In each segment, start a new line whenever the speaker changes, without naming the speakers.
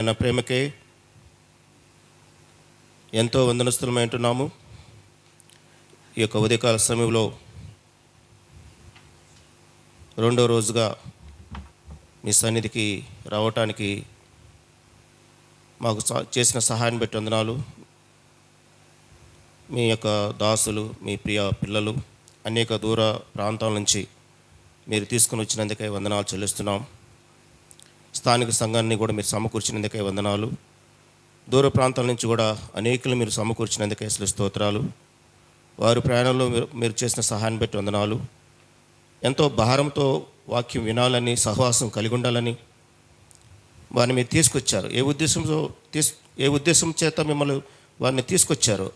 ఆయన ప్రేమకే ఎంతో వందనస్తులమై ఉంటున్నాము. ఈ యొక్క ఉదయకాల సమయంలో రెండో రోజుగా మీ సన్నిధికి రావటానికి మాకు చేసిన సహాయాన్ని బట్టి వందనాలు. మీ యొక్క దాసులు, మీ ప్రియ పిల్లలు అనేక దూర ప్రాంతాల నుంచి మీరు తీసుకుని వచ్చినందుకే వందనాలు చెల్లిస్తున్నాం. స్థానిక సంఘాన్ని కూడా మీరు సమకూర్చినందుకే వందనాలు. దూర ప్రాంతాల నుంచి కూడా అనేకులు మీరు సమకూర్చినందుకే అసలు స్తోత్రాలు. వారి ప్రయాణంలో మీరు చేసిన సహాయాన్ని బట్టి వందనాలు. ఎంతో భారంతో వాక్యం వినాలని, సహవాసం కలిగి ఉండాలని వారిని మీరు తీసుకొచ్చారు. ఏ ఉద్దేశం చేత మిమ్మల్ని వారిని తీసుకొచ్చారో,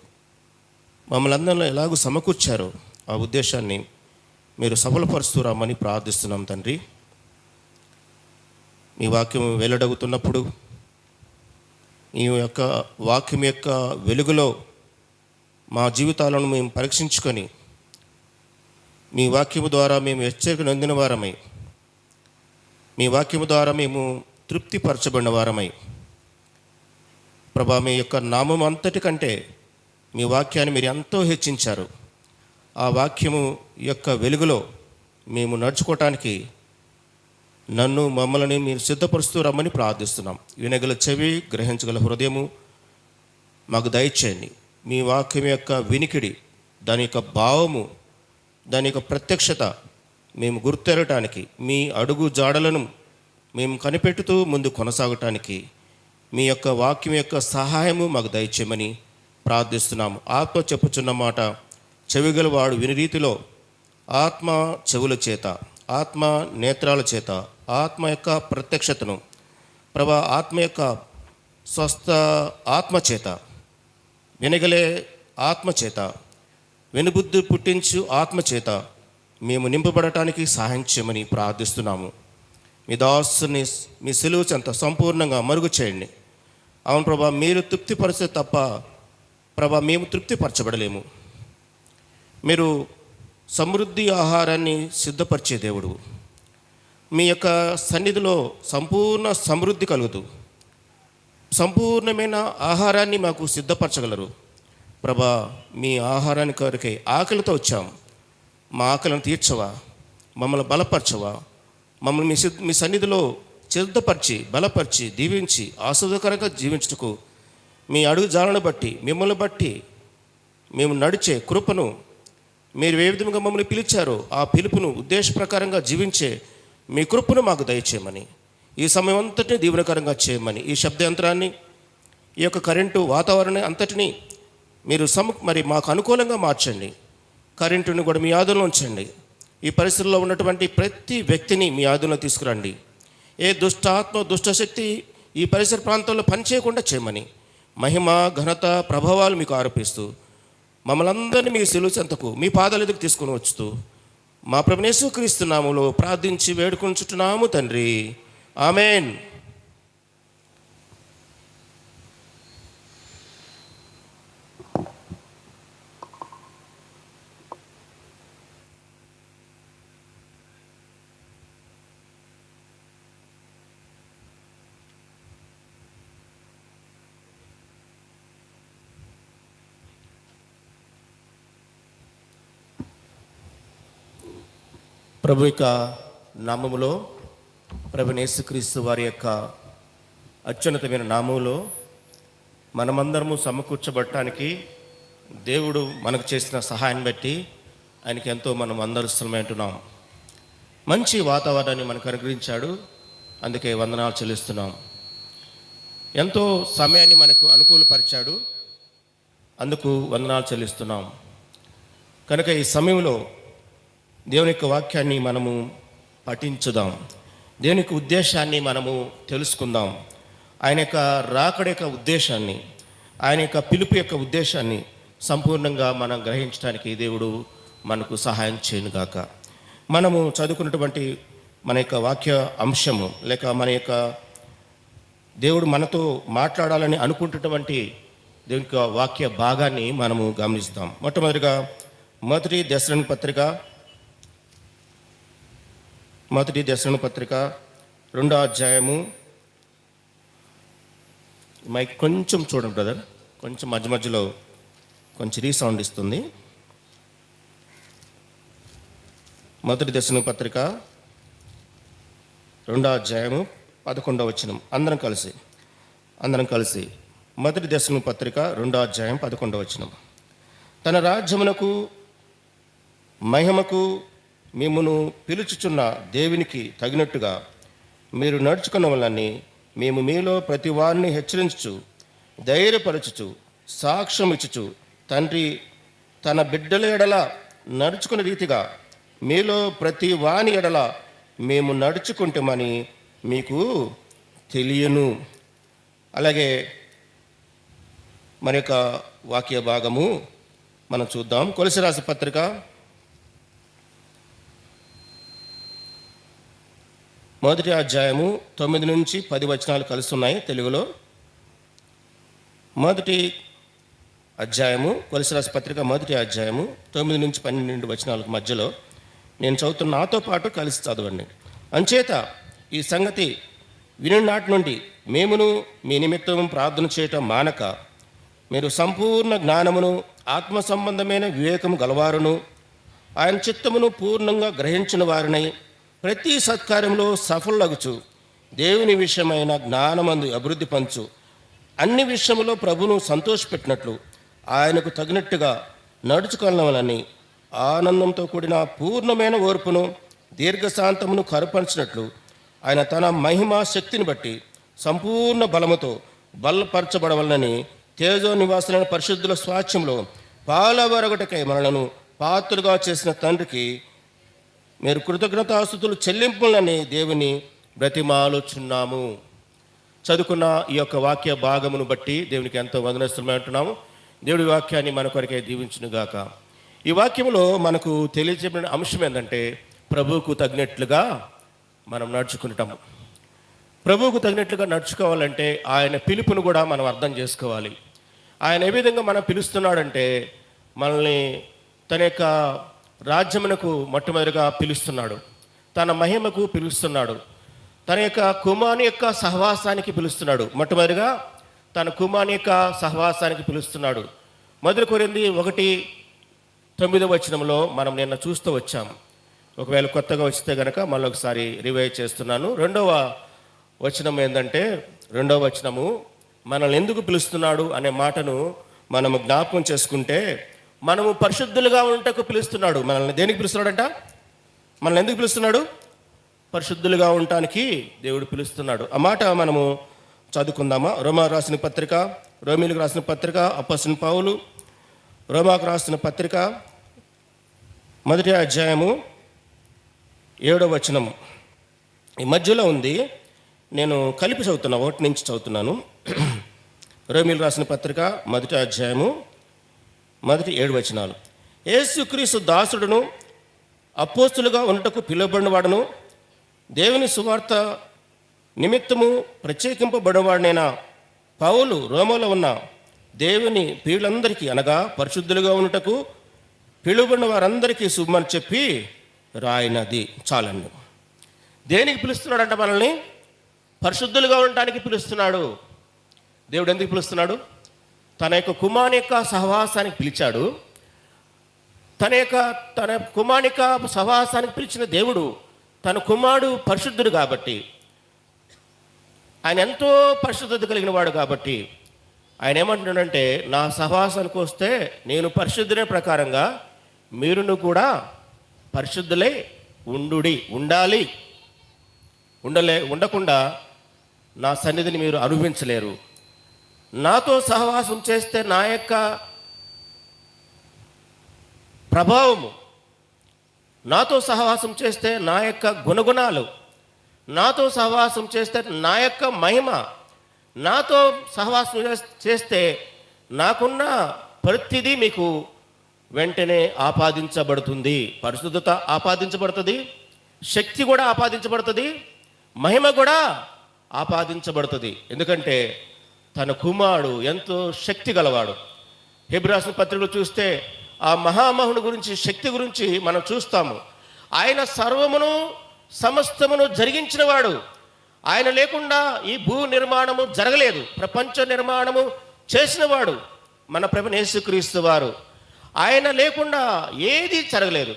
మమ్మల్ని అందరిలో ఎలాగూ సమకూర్చారో ఆ ఉద్దేశాన్ని మీరు సఫలపరుస్తూ రమ్మని ప్రార్థిస్తున్నాం తండ్రి. మీ వాక్యం వెల్లడవుతున్నప్పుడు ఈ యొక్క వాక్యం యొక్క వెలుగులో మా జీవితాలను మేము పరీక్షించుకొని మీ వాక్యము ద్వారా మేము హెచ్చరిక నొందిన వారమై, మీ వాక్యము ద్వారా మేము తృప్తిపరచబడిన వారమై, ప్రభా మీ యొక్క నామం అంతటి కంటే మీ వాక్యాన్ని మీరు ఎంతో హెచ్చించారు. ఆ వాక్యము యొక్క వెలుగులో మేము నడుచుకోవటానికి మమ్మల్ని మీరు సిద్ధపరుస్తూ రమ్మని ప్రార్థిస్తున్నాం. వినగల చెవి, గ్రహించగల హృదయము మాకు దయచేయండి. మీ వాక్యం యొక్క వినికిడి, దాని యొక్క భావము, దాని యొక్క ప్రత్యక్షత మేము గుర్తెరగటానికి, మీ అడుగు జాడలను మేము కనిపెట్టుతూ ముందు కొనసాగటానికి మీ యొక్క వాక్యం యొక్క సహాయము మాకు దయచేయమని ప్రార్థిస్తున్నాము. ఆత్మ చెప్పుచున్న మాట చెవిగలవాడు విని రీతిలో ఆత్మ చెవుల చేత, ఆత్మ నేత్రాల చేత, ఆత్మ యొక్క ప్రత్యక్షతను ప్రభా, ఆత్మ యొక్క స్వస్థ ఆత్మ చేత, వినగలే ఆత్మ చేత, వెనుబుద్ధి పుట్టించు ఆత్మ చేత మేము నింపబడటానికి సహాయం చేయమని ప్రార్థిస్తున్నాము. మీ దాసుని మీ సిలువ చెంత సంపూర్ణంగా మరుగు చేయండి. అవును ప్రభా, మీరు తృప్తిపరిచే తప్ప ప్రభా మేము తృప్తిపరచబడలేము. మీరు సమృద్ధి ఆహారాన్ని సిద్ధపరిచే దేవుడు. మీ యొక్క సన్నిధిలో సంపూర్ణ సమృద్ధి కలుగుతూ సంపూర్ణమైన ఆహారాన్ని మాకు సిద్ధపరచగలరు. ప్రభా, మీ ఆహారాన్ని కొరకై ఆకలితో వచ్చాం. మా ఆకలిని తీర్చవా, మమ్మల్ని బలపరచవా, మమ్మల్ని మీ సన్నిధిలో సిద్ధపరిచి, బలపరిచి, దీవించి, ఆస్వాదకరంగా జీవించుటకు మీ అడుగు జాలను బట్టి, మిమ్మల్ని బట్టి మేము నడిచే కృపను, మీరు ఏ విధంగా మమ్మల్ని పిలిచారో ఆ పిలుపును ఉద్దేశ ప్రకారంగా జీవించే మీ కృపను మాకు దయచేయమని, ఈ సమయం అంతటిని దీవెనకరంగా చేయమని, ఈ శబ్దయంత్రాన్ని, ఈ యొక్క కరెంటు వాతావరణం అంతటినీ మీరు మరి మాకు అనుకూలంగా మార్చండి. కరెంటుని కూడా మీ ఆధీనంలో ఉంచండి. ఈ పరిస్థితుల్లో ఉన్నటువంటి ప్రతి వ్యక్తిని మీ ఆధీనంలో తీసుకురండి. ఏ దుష్టాత్మ, దుష్టశక్తి ఈ పరిసర ప్రాంతంలో పనిచేయకుండా చేయమని, మహిమ, ఘనత, ప్రభావాలు మీకు ఆరోపిస్తూ మమ్మల్ని అందరినీ మీ సిలువ చెంతకు, మీ పాదాల ఎదుగు తీసుకుని వచ్చుతూ మా ప్రభువు యేసుక్రీస్తు నామములో ప్రార్థించి వేడుకొంచుచున్నాము తండ్రి. ఆమేన్. ప్రభు యొక్క నామములో, ప్రభువు యేసుక్రీస్తు వారి యొక్క అత్యున్నతమైన నామములో మనమందరము సమకూర్చబడటానికి దేవుడు మనకు చేసిన సహాయాన్ని బట్టి ఆయనకి ఎంతో మనం అందరిస్తులమై ఉంటున్నాం. మంచి వాతావరణాన్ని మనకు అనుగ్రహించాడు, అందుకే వందనాలు చెల్లిస్తున్నాం. ఎంతో సమయాన్ని మనకు అనుకూలపరిచాడు, అందుకు వందనాలు చెల్లిస్తున్నాం. కనుక ఈ సమయంలో దేవుని యొక్క వాక్యాన్ని మనము పఠించుదాం. దేవుని యొక్క ఉద్దేశాన్ని మనము తెలుసుకుందాం. ఆయన యొక్క రాకడ యొక్క ఉద్దేశాన్ని, ఆయన యొక్క పిలుపు యొక్క ఉద్దేశాన్ని సంపూర్ణంగా మనం గ్రహించడానికి దేవుడు మనకు సహాయం చేయనుగాక. మనము చదువుకున్నటువంటి మన యొక్క వాక్య అంశము, లేక మన యొక్క దేవుడు మనతో మాట్లాడాలని అనుకుంటున్నటువంటి దేవుని యొక్క వాక్య భాగాన్ని మనము గమనిస్తాం. మొట్టమొదటిగా మొదటి దశలోని పత్రిక 2వ అధ్యాయము మైక్ కొంచెం చూడండి బ్రదర్, కొంచెం మధ్య మధ్యలో కొంచెం రీసౌండ్ ఇస్తుంది. మొదటి దశలోని పత్రిక 2వ అధ్యాయము 11వ వచనం. అందరం కలిసి మొదటి దశలోని పత్రిక 2వ అధ్యాయం 11వ వచనం. తన రాజ్యమునకు మహిమకు మిమ్మును పిలుచుచున్న దేవునికి తగినట్టుగా మీరు నడుచుకున్న వలనని మేము మీలో ప్రతి వారిని హెచ్చరించుచు ధైర్యపరచుచు సాక్ష్యం ఇచ్చుచు తండ్రి తన బిడ్డల ఎడల నడుచుకున్న రీతిగా మీలో ప్రతి వాని ఎడల మేము నడుచుకుంటామని మీకు తెలియను. అలాగే మన యొక్క వాక్య భాగము మనం చూద్దాం. కొలస్సీ రాసిన పత్రిక 1వ అధ్యాయము 9 నుంచి 10 వచనాలు కలుస్తున్నాయి తెలుగులో. 1వ అధ్యాయము కొలస్సీ రాసిన పత్రిక 1వ అధ్యాయము 9 నుంచి 12 వచనాలకు మధ్యలో నేను చదువుతున్న, నాతో పాటు కలిసి చదవండి. అంచేత ఈ సంగతి విని నాటి నుండి మేమును మీ నిమిత్తం ప్రార్థన చేయటం మానక మీరు సంపూర్ణ జ్ఞానమును ఆత్మ సంబంధమైన వివేకము గలవారును ఆయన చిత్తమును పూర్ణంగా గ్రహించిన వారినై ప్రతి సత్కార్యంలో సఫలగుచు దేవుని విషయమైన జ్ఞానమందు అభివృద్ధి పంచు అన్ని విషయములో ప్రభును సంతోషపెట్టినట్లు ఆయనకు తగినట్టుగా నడుచుకొనవలని ఆనందంతో కూడిన పూర్ణమైన ఓర్పును దీర్ఘశాంతమును కరుపరిచినట్లు ఆయన తన మహిమా శక్తిని బట్టి సంపూర్ణ బలముతో బలపరచబడవలనని తేజో నివాసులైన పరిశుద్ధుల స్వాస్థ్యంలో పాలవరగటకై మనలను పాత్రగా చేసిన తండ్రికి మీరు కృతజ్ఞతాస్తుతులు చెల్లింపులని దేవుని బ్రతిమాలుచున్నాము. చదువుకున్న ఈ యొక్క వాక్య భాగమును బట్టి దేవునికి ఎంతో వందనస్తులమై ఉంటున్నాము. దేవుడి వాక్యాన్ని మన కొరకే దీవించునుగాక. ఈ వాక్యంలో మనకు తెలియజేయబడిన అంశం ఏంటంటే ప్రభువుకు తగినట్లుగా మనం నడుచుకుంటాము. ప్రభువుకు తగినట్లుగా నడుచుకోవాలంటే ఆయన పిలుపును కూడా మనం అర్థం చేసుకోవాలి. ఆయన ఏ విధంగా మనం పిలుస్తున్నాడంటే మనల్ని తన యొక్క రాజ్యమునకు మొట్టమొదటిగా పిలుస్తున్నాడు, తన మహిమకు పిలుస్తున్నాడు, తన యొక్క కుమారుని యొక్క సహవాసానికి పిలుస్తున్నాడు. మొట్టమొదటిగా తన కుమారుని యొక్క సహవాసానికి పిలుస్తున్నాడు. 1 కొరింథీ 1:9 వచనంలో మనం నిన్న చూస్తూ వచ్చాం. ఒకవేళ కొత్తగా వస్తే కనుక మళ్ళీ ఒకసారి రివైజ్ చేస్తున్నాను. 2వ వచనం ఏంటంటే 2వ వచనము మనల్ని ఎందుకు పిలుస్తున్నాడు అనే మాటను మనము జ్ఞాపకం చేసుకుంటే, మనము పరిశుద్ధులుగా ఉండటకు పిలుస్తున్నాడు. మనల్ని దేనికి పిలుస్తున్నాడంట? మనల్ని ఎందుకు పిలుస్తున్నాడు? పరిశుద్ధులుగా ఉండటానికి దేవుడు పిలుస్తున్నాడు. ఆ మాట మనము చదువుకుందామా? రోమీలకు రాసిన పత్రిక అపోస్తలుడైన పౌలు రోమాకు రాసిన పత్రిక 1వ అధ్యాయము 7వ వచనం ఈ మధ్యలో ఉంది. నేను కలిపి చదువుతున్నా, 1 నుంచి చదువుతున్నాను. రోమీలకు రాసిన పత్రిక 1వ అధ్యాయము 7 వచనాలు. యేసుక్రీస్తు దాసుడును అపోస్తులుగా ఉండటకు పిలువబడినవాడును దేవుని సువార్త నిమిత్తము ప్రత్యేకింపబడినవాడినైన పౌలు రోమలో ఉన్న దేవుని ప్రియులందరికీ అనగా పరిశుద్ధులుగా ఉండటకు పిలువబడిన వారందరికీ శుభమని చెప్పి రాయినది. చాలండి. దేనికి పిలుస్తున్నాడంట? మనల్ని పరిశుద్ధులుగా ఉండటానికి పిలుస్తున్నాడు. దేవుడు ఎందుకు పిలుస్తున్నాడు? తన యొక్క కుమారుని యొక్క సహవాసానికి పిలిచాడు. తన కుమారుని యొక్క సహవాసానికి పిలిచిన దేవుడు తన కుమారుడు పరిశుద్ధుడు కాబట్టి, ఆయన ఎంతో పరిశుద్ధత కలిగిన వాడు కాబట్టి ఆయన ఏమంటున్నాడంటే, నా సహవాసానికి వస్తే నేను పరిశుద్ధునే ప్రకారంగా మీరును కూడా పరిశుద్ధులై ఉండాలి. ఉండకుండా నా సన్నిధిని మీరు అనుభవించలేరు. నాతో సహవాసం చేస్తే నా యొక్క ప్రభావము, నాతో సహవాసం చేస్తే నా యొక్క గుణగుణాలు, నాతో సహవాసం చేస్తే నా యొక్క మహిమ, నాతో సహవాసం చేస్తే నాకున్న ప్రతిదీ మీకు వెంటనే ఆపాదించబడుతుంది. పరిశుద్ధత ఆపాదించబడుతుంది, శక్తి కూడా ఆపాదించబడుతుంది, మహిమ కూడా ఆపాదించబడుతుంది. ఎందుకంటే తన కుమారుడు ఎంతో శక్తి గలవాడు. హెబ్రీ రాసిన పత్రికలు చూస్తే ఆ మహామహుని గురించి, శక్తి గురించి మనం చూస్తాము. ఆయన సర్వమును సమస్తమును జరిగించినవాడు. ఆయన లేకుండా ఈ భూ నిర్మాణము జరగలేదు. ప్రపంచ నిర్మాణము చేసినవాడు మన ప్రభువైన యేసుక్రీస్తు వారు. ఆయన లేకుండా ఏది జరగలేదు.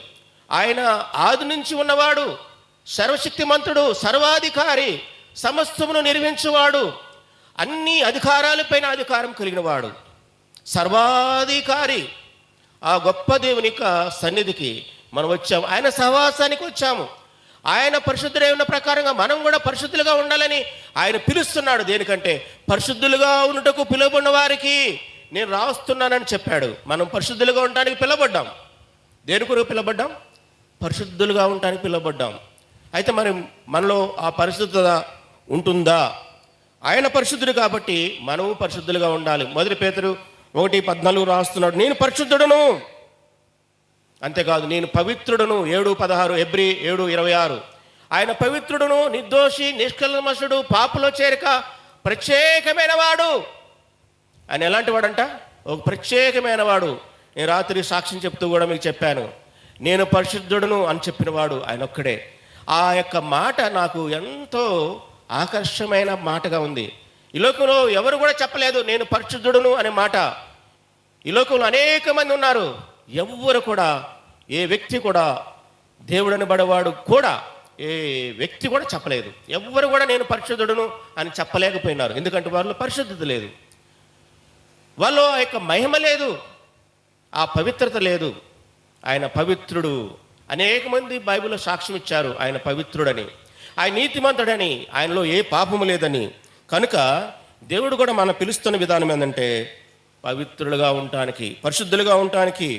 ఆయన ఆది నుంచి ఉన్నవాడు, సర్వశక్తిమంతుడు, సర్వాధికారి, సమస్తమును నిర్మించువాడు, అన్ని అధికారాలపైన అధికారం కలిగినవాడు, సర్వాధికారి. ఆ గొప్ప దేవుని యొక్క సన్నిధికి మనం వచ్చాము, ఆయన సహవాసానికి వచ్చాము. ఆయన పరిశుద్ధుడై ఉన్న ప్రకారంగా మనం కూడా పరిశుద్ధులుగా ఉండాలని ఆయన పిలుస్తున్నాడు. దేనికంటే పరిశుద్ధులుగా ఉన్నటకు పిలువబడిన వారికి నేను రాస్తున్నానని చెప్పాడు. మనం పరిశుద్ధులుగా ఉండడానికి పిలువబడ్డాం. దేని కొరకు పిలువబడ్డాం? పరిశుద్ధులుగా ఉండడానికి పిలువబడ్డాం. అయితే మరి మనలో ఆ పరిశుద్ధత ఉంటుందా? ఆయన పరిశుద్ధుడు కాబట్టి మనము పరిశుద్ధులుగా ఉండాలి. 1 పేతురు 1:14 రాస్తున్నాడు, నేను పరిశుద్ధుడను, అంతేకాదు నేను పవిత్రుడను. 7:16, హెబ్రీ 7:26. ఆయన పవిత్రుడును, నిర్దోషి, నిష్కల్మషుడు, పాపలో చేరిక ప్రత్యేకమైన వాడు. ఆయన ఎలాంటి వాడంట? ఒక ప్రత్యేకమైన వాడు. నేను రాత్రి సాక్ష్యం చెప్తూ కూడా మీకు చెప్పాను, నేను పరిశుద్ధుడును అని చెప్పినవాడు ఆయన ఒక్కడే. ఆ యొక్క మాట నాకు ఎంతో ఆకర్షమైన మాటగా ఉంది. ఈ లోకంలో ఎవరు కూడా చెప్పలేదు నేను పరిశుద్ధుడును అనే మాట. ఈ లోకంలో అనేక మంది ఉన్నారు, ఎవ్వరు కూడా, ఏ వ్యక్తి కూడా, దేవుడని బడవాడు కూడా, ఏ వ్యక్తి కూడా చెప్పలేదు. ఎవ్వరు కూడా నేను పరిశుద్ధుడును అని చెప్పలేకపోయినారు. ఎందుకంటే వారిలో పరిశుద్ధత లేదు, వాళ్ళు ఆ యొక్క మహిమ లేదు, ఆ పవిత్రత లేదు. ఆయన పవిత్రుడు. అనేక మంది బైబిల్లో సాక్ష్యం ఇచ్చారు ఆయన పవిత్రుడని, ఆయన నీతిమంతుడని, ఆయనలో ఏ పాపము లేదని. కనుక దేవుడు కూడా మనం పిలుస్తున్న విధానం ఏంటంటే పవిత్రులుగా ఉండటానికి, పరిశుద్ధులుగా ఉండటానికి.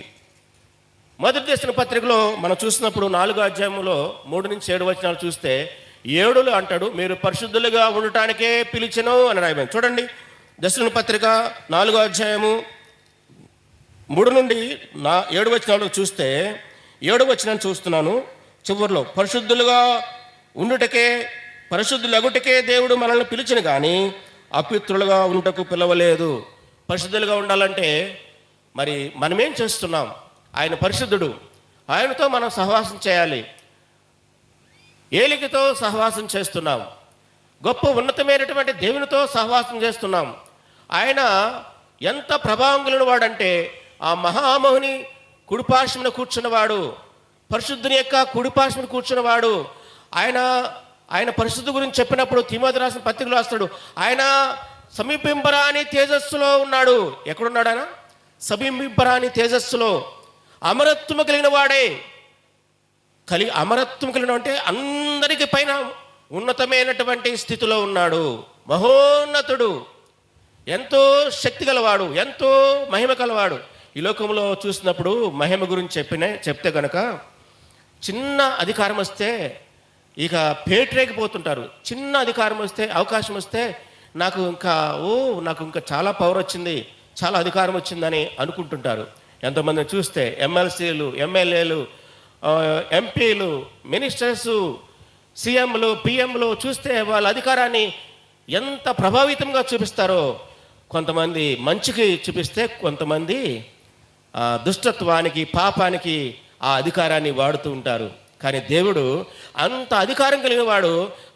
మొదటి దశల పత్రికలో మనం చూసినప్పుడు 4వ అధ్యాయంలో 3-7 వచనాలు చూస్తే 7 అంటాడు, మీరు పరిశుద్ధులుగా ఉండటానికే పిలిచెను అని రాయబడింది. చూడండి, దశల పత్రిక 4వ అధ్యాయము 3-7 వచనాలు చూస్తే 7వ వచనాన్ని చూస్తున్నాను. చివరిలో పరిశుద్ధులుగా ఉండుటకే, పరిశుద్ధులగుటకే దేవుడు మనల్ని పిలిచిన కానీ అపిత్రులుగా ఉండుటకు పిలవలేదు. పరిశుద్ధులుగా ఉండాలంటే మరి మనమేం చేస్తున్నాం? ఆయన పరిశుద్ధుడు, ఆయనతో మనం సహవాసం చేయాలి. ఏలికతో సహవాసం చేస్తున్నాం, గొప్ప ఉన్నతమైనటువంటి దేవునితో సహవాసం చేస్తున్నాం. ఆయన ఎంత ప్రభావం కలిగిన వాడంటే ఆ మహామహుని కుడిపార్శ్వమున కూర్చున్నవాడు, పరిశుద్ధుని యొక్క కుడిపార్శ్వమున కూర్చున్నవాడు. ఆయన పరిశుద్ధి గురించి చెప్పినప్పుడు తిమోతి రాసిన పత్రికలో రాస్తాడు, ఆయన సమీపింపరాని తేజస్సులో ఉన్నాడు. ఎక్కడున్నాడు ఆయన? సమీపింపరాని తేజస్సులో. అమరత్వము కలిగిన వాడే. అమరత్వం కలిగిన అంటే అందరికి పైన ఉన్నతమైనటువంటి స్థితిలో ఉన్నాడు. మహోన్నతుడు, ఎంతో శక్తి గలవాడు, ఎంతో మహిమ కలవాడు. ఈ లోకంలో చూసినప్పుడు మహిమ గురించి చెప్తే కనుక చిన్న అధికారం వస్తే ఇక పేటరేగిపోతుంటారు. చిన్న అధికారం వస్తే, అవకాశం వస్తే నాకు ఇంకా చాలా పవర్ వచ్చింది, చాలా అధికారం వచ్చిందని అనుకుంటుంటారు. ఎంతోమందిని చూస్తే ఎమ్మెల్సీలు, ఎమ్మెల్యేలు, ఎంపీలు, మినిస్టర్సు, సీఎంలు, పిఎంలు చూస్తే వాళ్ళ అధికారాన్ని ఎంత ప్రభావితంగా చూపిస్తారో. కొంతమంది మంచికి చూపిస్తే కొంతమంది దుష్టత్వానికి, పాపానికి ఆ అధికారాన్ని వాడుతూ ఉంటారు. కానీ దేవుడు అంత అధికారం కలిగిన వాడు.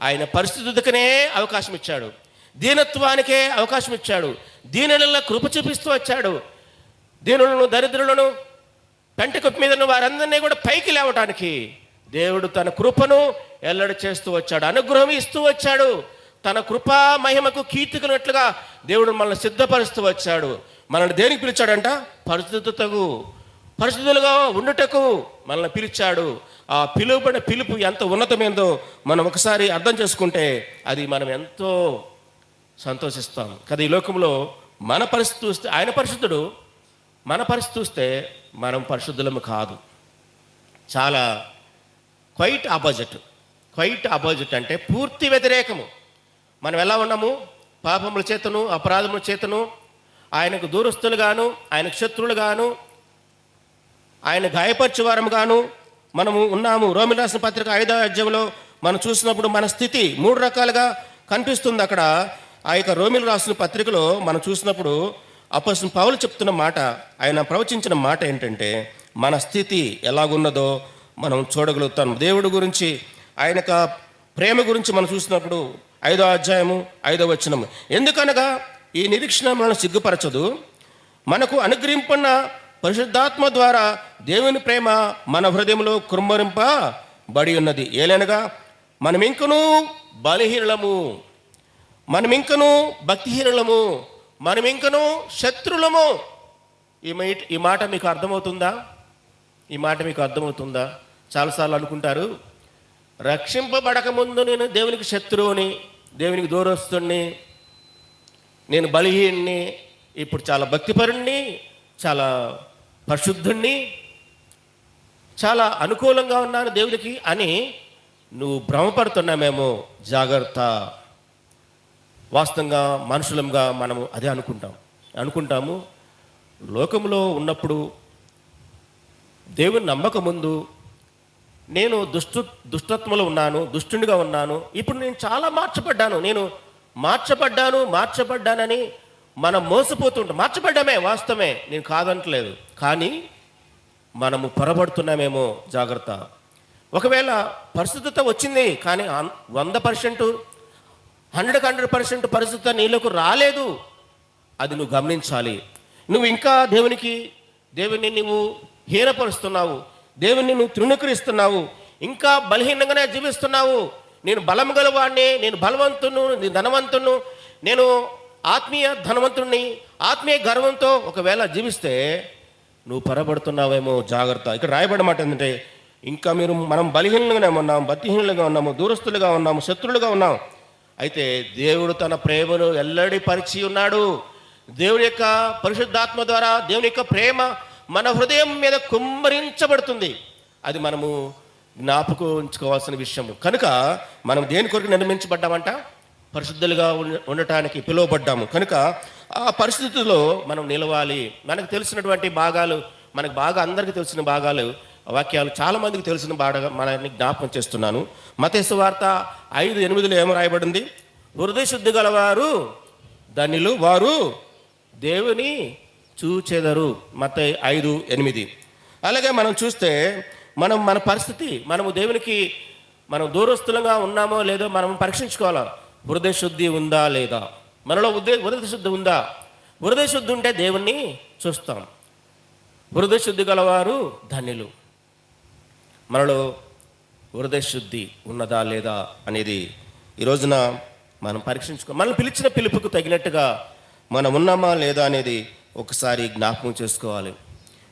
ఆయన పరిశుద్ధతకనే అవకాశం ఇచ్చాడు, దీనత్వానికే అవకాశం ఇచ్చాడు, దీనుల కృప చూపిస్తూ వచ్చాడు. దీనులను, దరిద్రులను, పెంటకొప్ప మీద ఉన్న వారందరినీ కూడా పైకి లేవటానికి దేవుడు తన కృపను ఎల్లడి చేస్తూ వచ్చాడు, అనుగ్రహం ఇస్తూ వచ్చాడు. తన కృపా మహిమకు కీర్తికున్నట్లుగా దేవుడు మనల్ని సిద్ధపరుస్తూ వచ్చాడు. మనల్ని దేనికి పిలిచాడంట? పరిశుద్ధులుగా ఉండుటకు మనల్ని పిలిచాడు. ఆ పిలువబడిన పిలుపు ఎంత ఉన్నతమైందో మనం ఒకసారి అర్థం చేసుకుంటే అది మనం ఎంతో సంతోషిస్తాం కదా. ఈ లోకంలో మన పరిస్థితి చూస్తే ఆయన పరిశుద్ధుడు, మన పరిస్థితి చూస్తే మనం పరిశుద్ధులము కాదు. చాలా క్వైట్ ఆపోజిట్ అంటే పూర్తి వ్యతిరేకము. మనం ఎలా ఉన్నాము? పాపముల చేతను, అపరాధముల చేతను ఆయనకు దూరస్తులుగాను, ఆయనకు శత్రువులుగాను, ఆయన గాయపరిచేవారముగాను మనము ఉన్నాము. రోమీయులకు రాసిన పత్రిక 5వ అధ్యాయంలో మనం చూసినప్పుడు మన స్థితి 3 రకాలుగా కనిపిస్తుంది. అక్కడ ఆ యొక్క రోమీయులకు రాసిన పత్రికలో మనం చూసినప్పుడు అపోస్తలుడు పౌలు చెప్తున్న మాట, ఆయన ప్రవచించిన మాట ఏంటంటే మన స్థితి ఎలాగున్నదో మనం చూడగలుగుతాం. దేవుడి గురించి, ఆయన యొక్క ప్రేమ గురించి మనం చూసినప్పుడు 5 ఎందుకనగా ఈ నిరీక్షణ మనల్ని సిగ్గుపరచదు, మనకు అనుగ్రహింపన్న పరిశుద్ధాత్మ ద్వారా దేవుని ప్రేమ మన హృదయంలో కుమ్మరింపబడి ఉన్నది. ఏలనగా మనమింకనూ బలహీనలము, మనమింకనూ భక్తిహీనులము, మనమింకనూ శత్రులము. ఈ మాట మీకు అర్థమవుతుందా? ఈ మాట మీకు అర్థమవుతుందా? చాలాసార్లు అనుకుంటారు, రక్షింపబడక ముందు నేను దేవునికి శత్రువుని, దేవునికి దూరస్తుని, నేను బలహీన్ని, ఇప్పుడు చాలా భక్తిపరుణ్ణి, చాలా పరిశుద్ధుణ్ణి, చాలా అనుకూలంగా ఉన్నాను దేవునికి అని నువ్వు భ్రమపడుతున్నామేమో. జాగ్రత్త. వాస్తవంగా మనుషులంగా మనము అదే అనుకుంటాము. లోకంలో ఉన్నప్పుడు దేవుని నమ్మకముందు నేను దుష్టత్వంలో ఉన్నాను, దుష్టునిగా ఉన్నాను. ఇప్పుడు నేను చాలా మార్చబడ్డానని మనం మోసపోతుంటాం. మార్చబడ్డామే, వాస్తవమే, నేను కాదంటలేదు. కానీ మనము పొరబడుతున్నామేమో. జాగ్రత్త. ఒకవేళ పరిశుద్ధత వచ్చింది కానీ 100%, 100% పరిశుద్ధత నీలోకి రాలేదు, అది నువ్వు గమనించాలి. నువ్వు ఇంకా దేవుని నువ్వు హీనపరుస్తున్నావు, దేవుని నువ్వు తృణీకరిస్తున్నావు, ఇంకా బలహీనంగానే జీవిస్తున్నావు. నేను బలం గలవాడిని, నేను బలవంతును, నేను ధనవంతును, నేను ఆత్మీయ ధనవంతుడిని, ఆత్మీయ గర్వంతో ఒకవేళ జీవిస్తే నువ్వు పొరబడుతున్నావేమో. జాగ్రత్త. ఇక్కడ రాయబడిన మాట ఏంటంటే, ఇంకా మనం బలహీనంగానే ఉన్నాము, భక్తిహీనులుగా ఉన్నాము, దూరస్తులుగా ఉన్నాము, శత్రులుగా ఉన్నాము. అయితే దేవుడు తన ప్రేమను ఎల్లడి పరిచి ఉన్నాడు. దేవుని యొక్క పరిశుద్ధాత్మ ద్వారా దేవుని యొక్క ప్రేమ మన హృదయం మీద కుమ్మరించబడుతుంది. అది మనము జ్ఞాపకం ఉంచుకోవాల్సిన విషయం. కనుక మనం దేని కొరకు నిర్మించబడ్డామంట? పరిశుద్ధులుగా ఉండటానికి పిలువబడ్డాము. కనుక ఆ పరిస్థితుల్లో మనం నిలవాలి. మనకు తెలిసినటువంటి భాగాలు, మనకు బాగా అందరికీ తెలిసిన భాగాలు, వాక్యాలు చాలామందికి తెలిసిన బాగా మనల్ని జ్ఞాపకం చేస్తున్నాను. మత్తయి సువార్త 5:8 ఏమో రాయబడింది? హృదయ శుద్ధి గలవారు ధన్యులు, వారు దేవుని చూచెదరు. మత్తయి 5:8. అలాగే మనం చూస్తే మన పరిస్థితి, మనము దేవునికి మనం దూరస్తులంగా ఉన్నామో లేదో మనం పరీక్షించుకోవాలా. హృదయ శుద్ధి ఉందా లేదా? మనలో హృదయ శుద్ధి ఉందా? హృదయ శుద్ధి ఉంటే దేవుణ్ణి చూస్తాం. హృదయ శుద్ధి గలవారు ధన్యులు. మనలో హృదయ శుద్ధి ఉన్నదా లేదా అనేది ఈ రోజున మనం పరీక్షించుకో. మనం పిలిచిన పిలుపుకు తగినట్టుగా మనం ఉన్నామా లేదా అనేది ఒకసారి జ్ఞాపకం చేసుకోవాలి.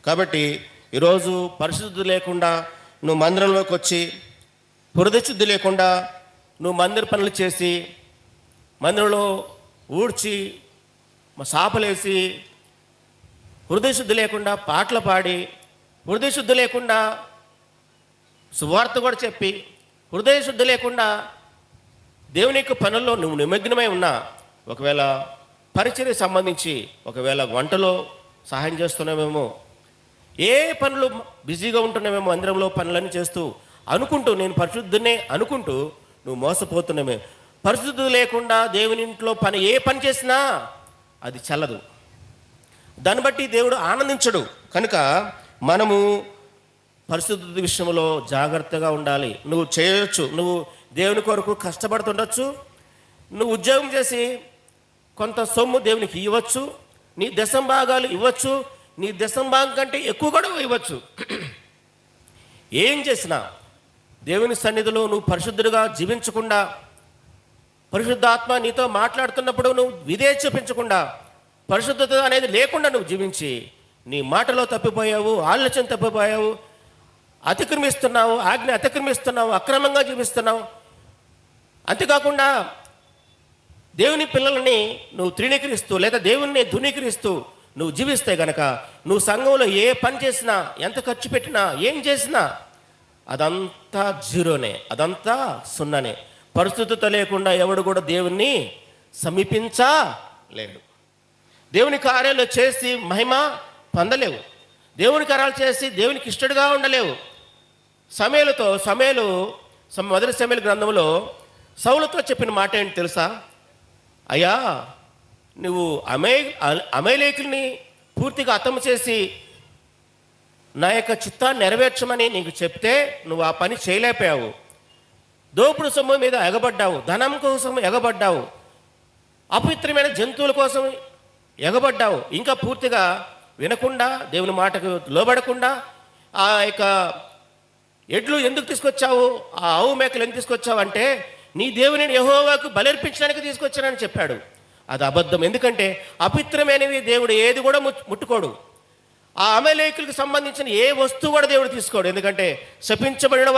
కాబట్టి ఈరోజు పరిశుద్ధి లేకుండా నువ్వు మందిరంలోకి వచ్చి, హృదయ శుద్ధి లేకుండా నువ్వు మందిర పనులు చేసి, మందిరంలో ఊడ్చి సాపలేసి, హృదయ శుద్ధి లేకుండా పాటలు పాడి, హృదయ శుద్ధి లేకుండా సువార్త కూడా చెప్పి, హృదయ శుద్ధి లేకుండా దేవుని యొక్క పనుల్లో నువ్వు నిమగ్నమై ఉన్నా, ఒకవేళ పరిచర్య సంబంధించి ఒకవేళ వంటలో సహాయం చేస్తున్నామేమో, ఏ పనులు బిజీగా ఉంటున్నామేమో, మందిరంలో పనులన్నీ చేస్తూ అనుకుంటూ నేను పరిశుద్ధునే అనుకుంటూ నువ్వు మోసపోతున్నామే. పరిశుద్ధి లేకుండా దేవుని ఇంట్లో ఏ పని చేసినా అది చల్లదు. దాన్ని బట్టి దేవుడు ఆనందించడు. కనుక మనము పరిశుద్ధి విషయంలో జాగ్రత్తగా ఉండాలి. నువ్వు చేయవచ్చు, నువ్వు దేవుని కొరకు కష్టపడుతుండొచ్చు, నువ్వు ఉద్యోగం చేసి కొంత సొమ్ము దేవునికి ఇవ్వచ్చు, నీ దశంభాగాలు ఇవ్వచ్చు, నీ దశంభాగం కంటే ఎక్కువ కూడా ఇవ్వచ్చు. ఏం చేసినా దేవుని సన్నిధిలో నువ్వు పరిశుద్ధుడిగా జీవించకుండా, పరిశుద్ధాత్మ నీతో మాట్లాడుతున్నప్పుడు నువ్వు విధేయత చూపించకుండా, పరిశుద్ధత అనేది లేకుండా నువ్వు జీవించి నీ మాటలో తప్పిపోయావు, ఆలోచన తప్పిపోయావు, అతిక్రమిస్తున్నావు, ఆజ్ఞ అతిక్రమిస్తున్నావు, అక్రమంగా జీవిస్తున్నావు. అంతేకాకుండా దేవుని పిల్లలని నువ్వు తృణీకరిస్తూ లేదా దేవుణ్ణి ధృవీకరిస్తూ నువ్వు జీవిస్తే గనక, నువ్వు సంఘంలో ఏ పని చేసినా, ఎంత ఖర్చు పెట్టినా, ఏం చేసినా అదంతా జీరోనే, అదంతా సున్నానే. పరిశుద్ధత లేకుండా ఎవడు కూడా దేవుణ్ణి సమీపించలేడు. దేవుని కార్యాలు చేసి మహిమ పొందలేవు. దేవుని కార్యాలు చేసి దేవునికి ఇష్టడుగా ఉండలేవు. సమూయేలు మొదటి సమూయేలు గ్రంథంలో సౌలుతో చెప్పిన మాట ఏంటి తెలుసా? అయ్యా, నువ్వు అమలేకుల్ని పూర్తిగా హతం చేసి నా యొక్క చిత్తాన్ని నెరవేర్చమని నీకు చెప్తే నువ్వు ఆ పని చేయలేకపోయావు. దోపుడు సొమ్ము మీద ఎగబడ్డావు, ధనం కోసం ఎగబడ్డావు, అపవిత్రమైన జంతువుల కోసం ఎగబడ్డావు, ఇంకా పూర్తిగా వినకుండా దేవుని మాటకు లోబడకుండా ఆ యొక్క ఎడ్లు ఎందుకు తీసుకొచ్చావు, ఆ ఆవు మేకలు ఎందుకు తీసుకొచ్చావు అంటే నీ దేవుని యెహోవాకు బలర్పించడానికి తీసుకొచ్చానని చెప్పాడు. అది అబద్ధం. ఎందుకంటే అపవిత్రమైనవి దేవుడు ఏది కూడా ముట్టుకోడు. ఆ అమలేకులకు సంబంధించిన ఏ వస్తువు కూడా దేవుడు తీసుకోడు. ఎందుకంటే శపించబడిన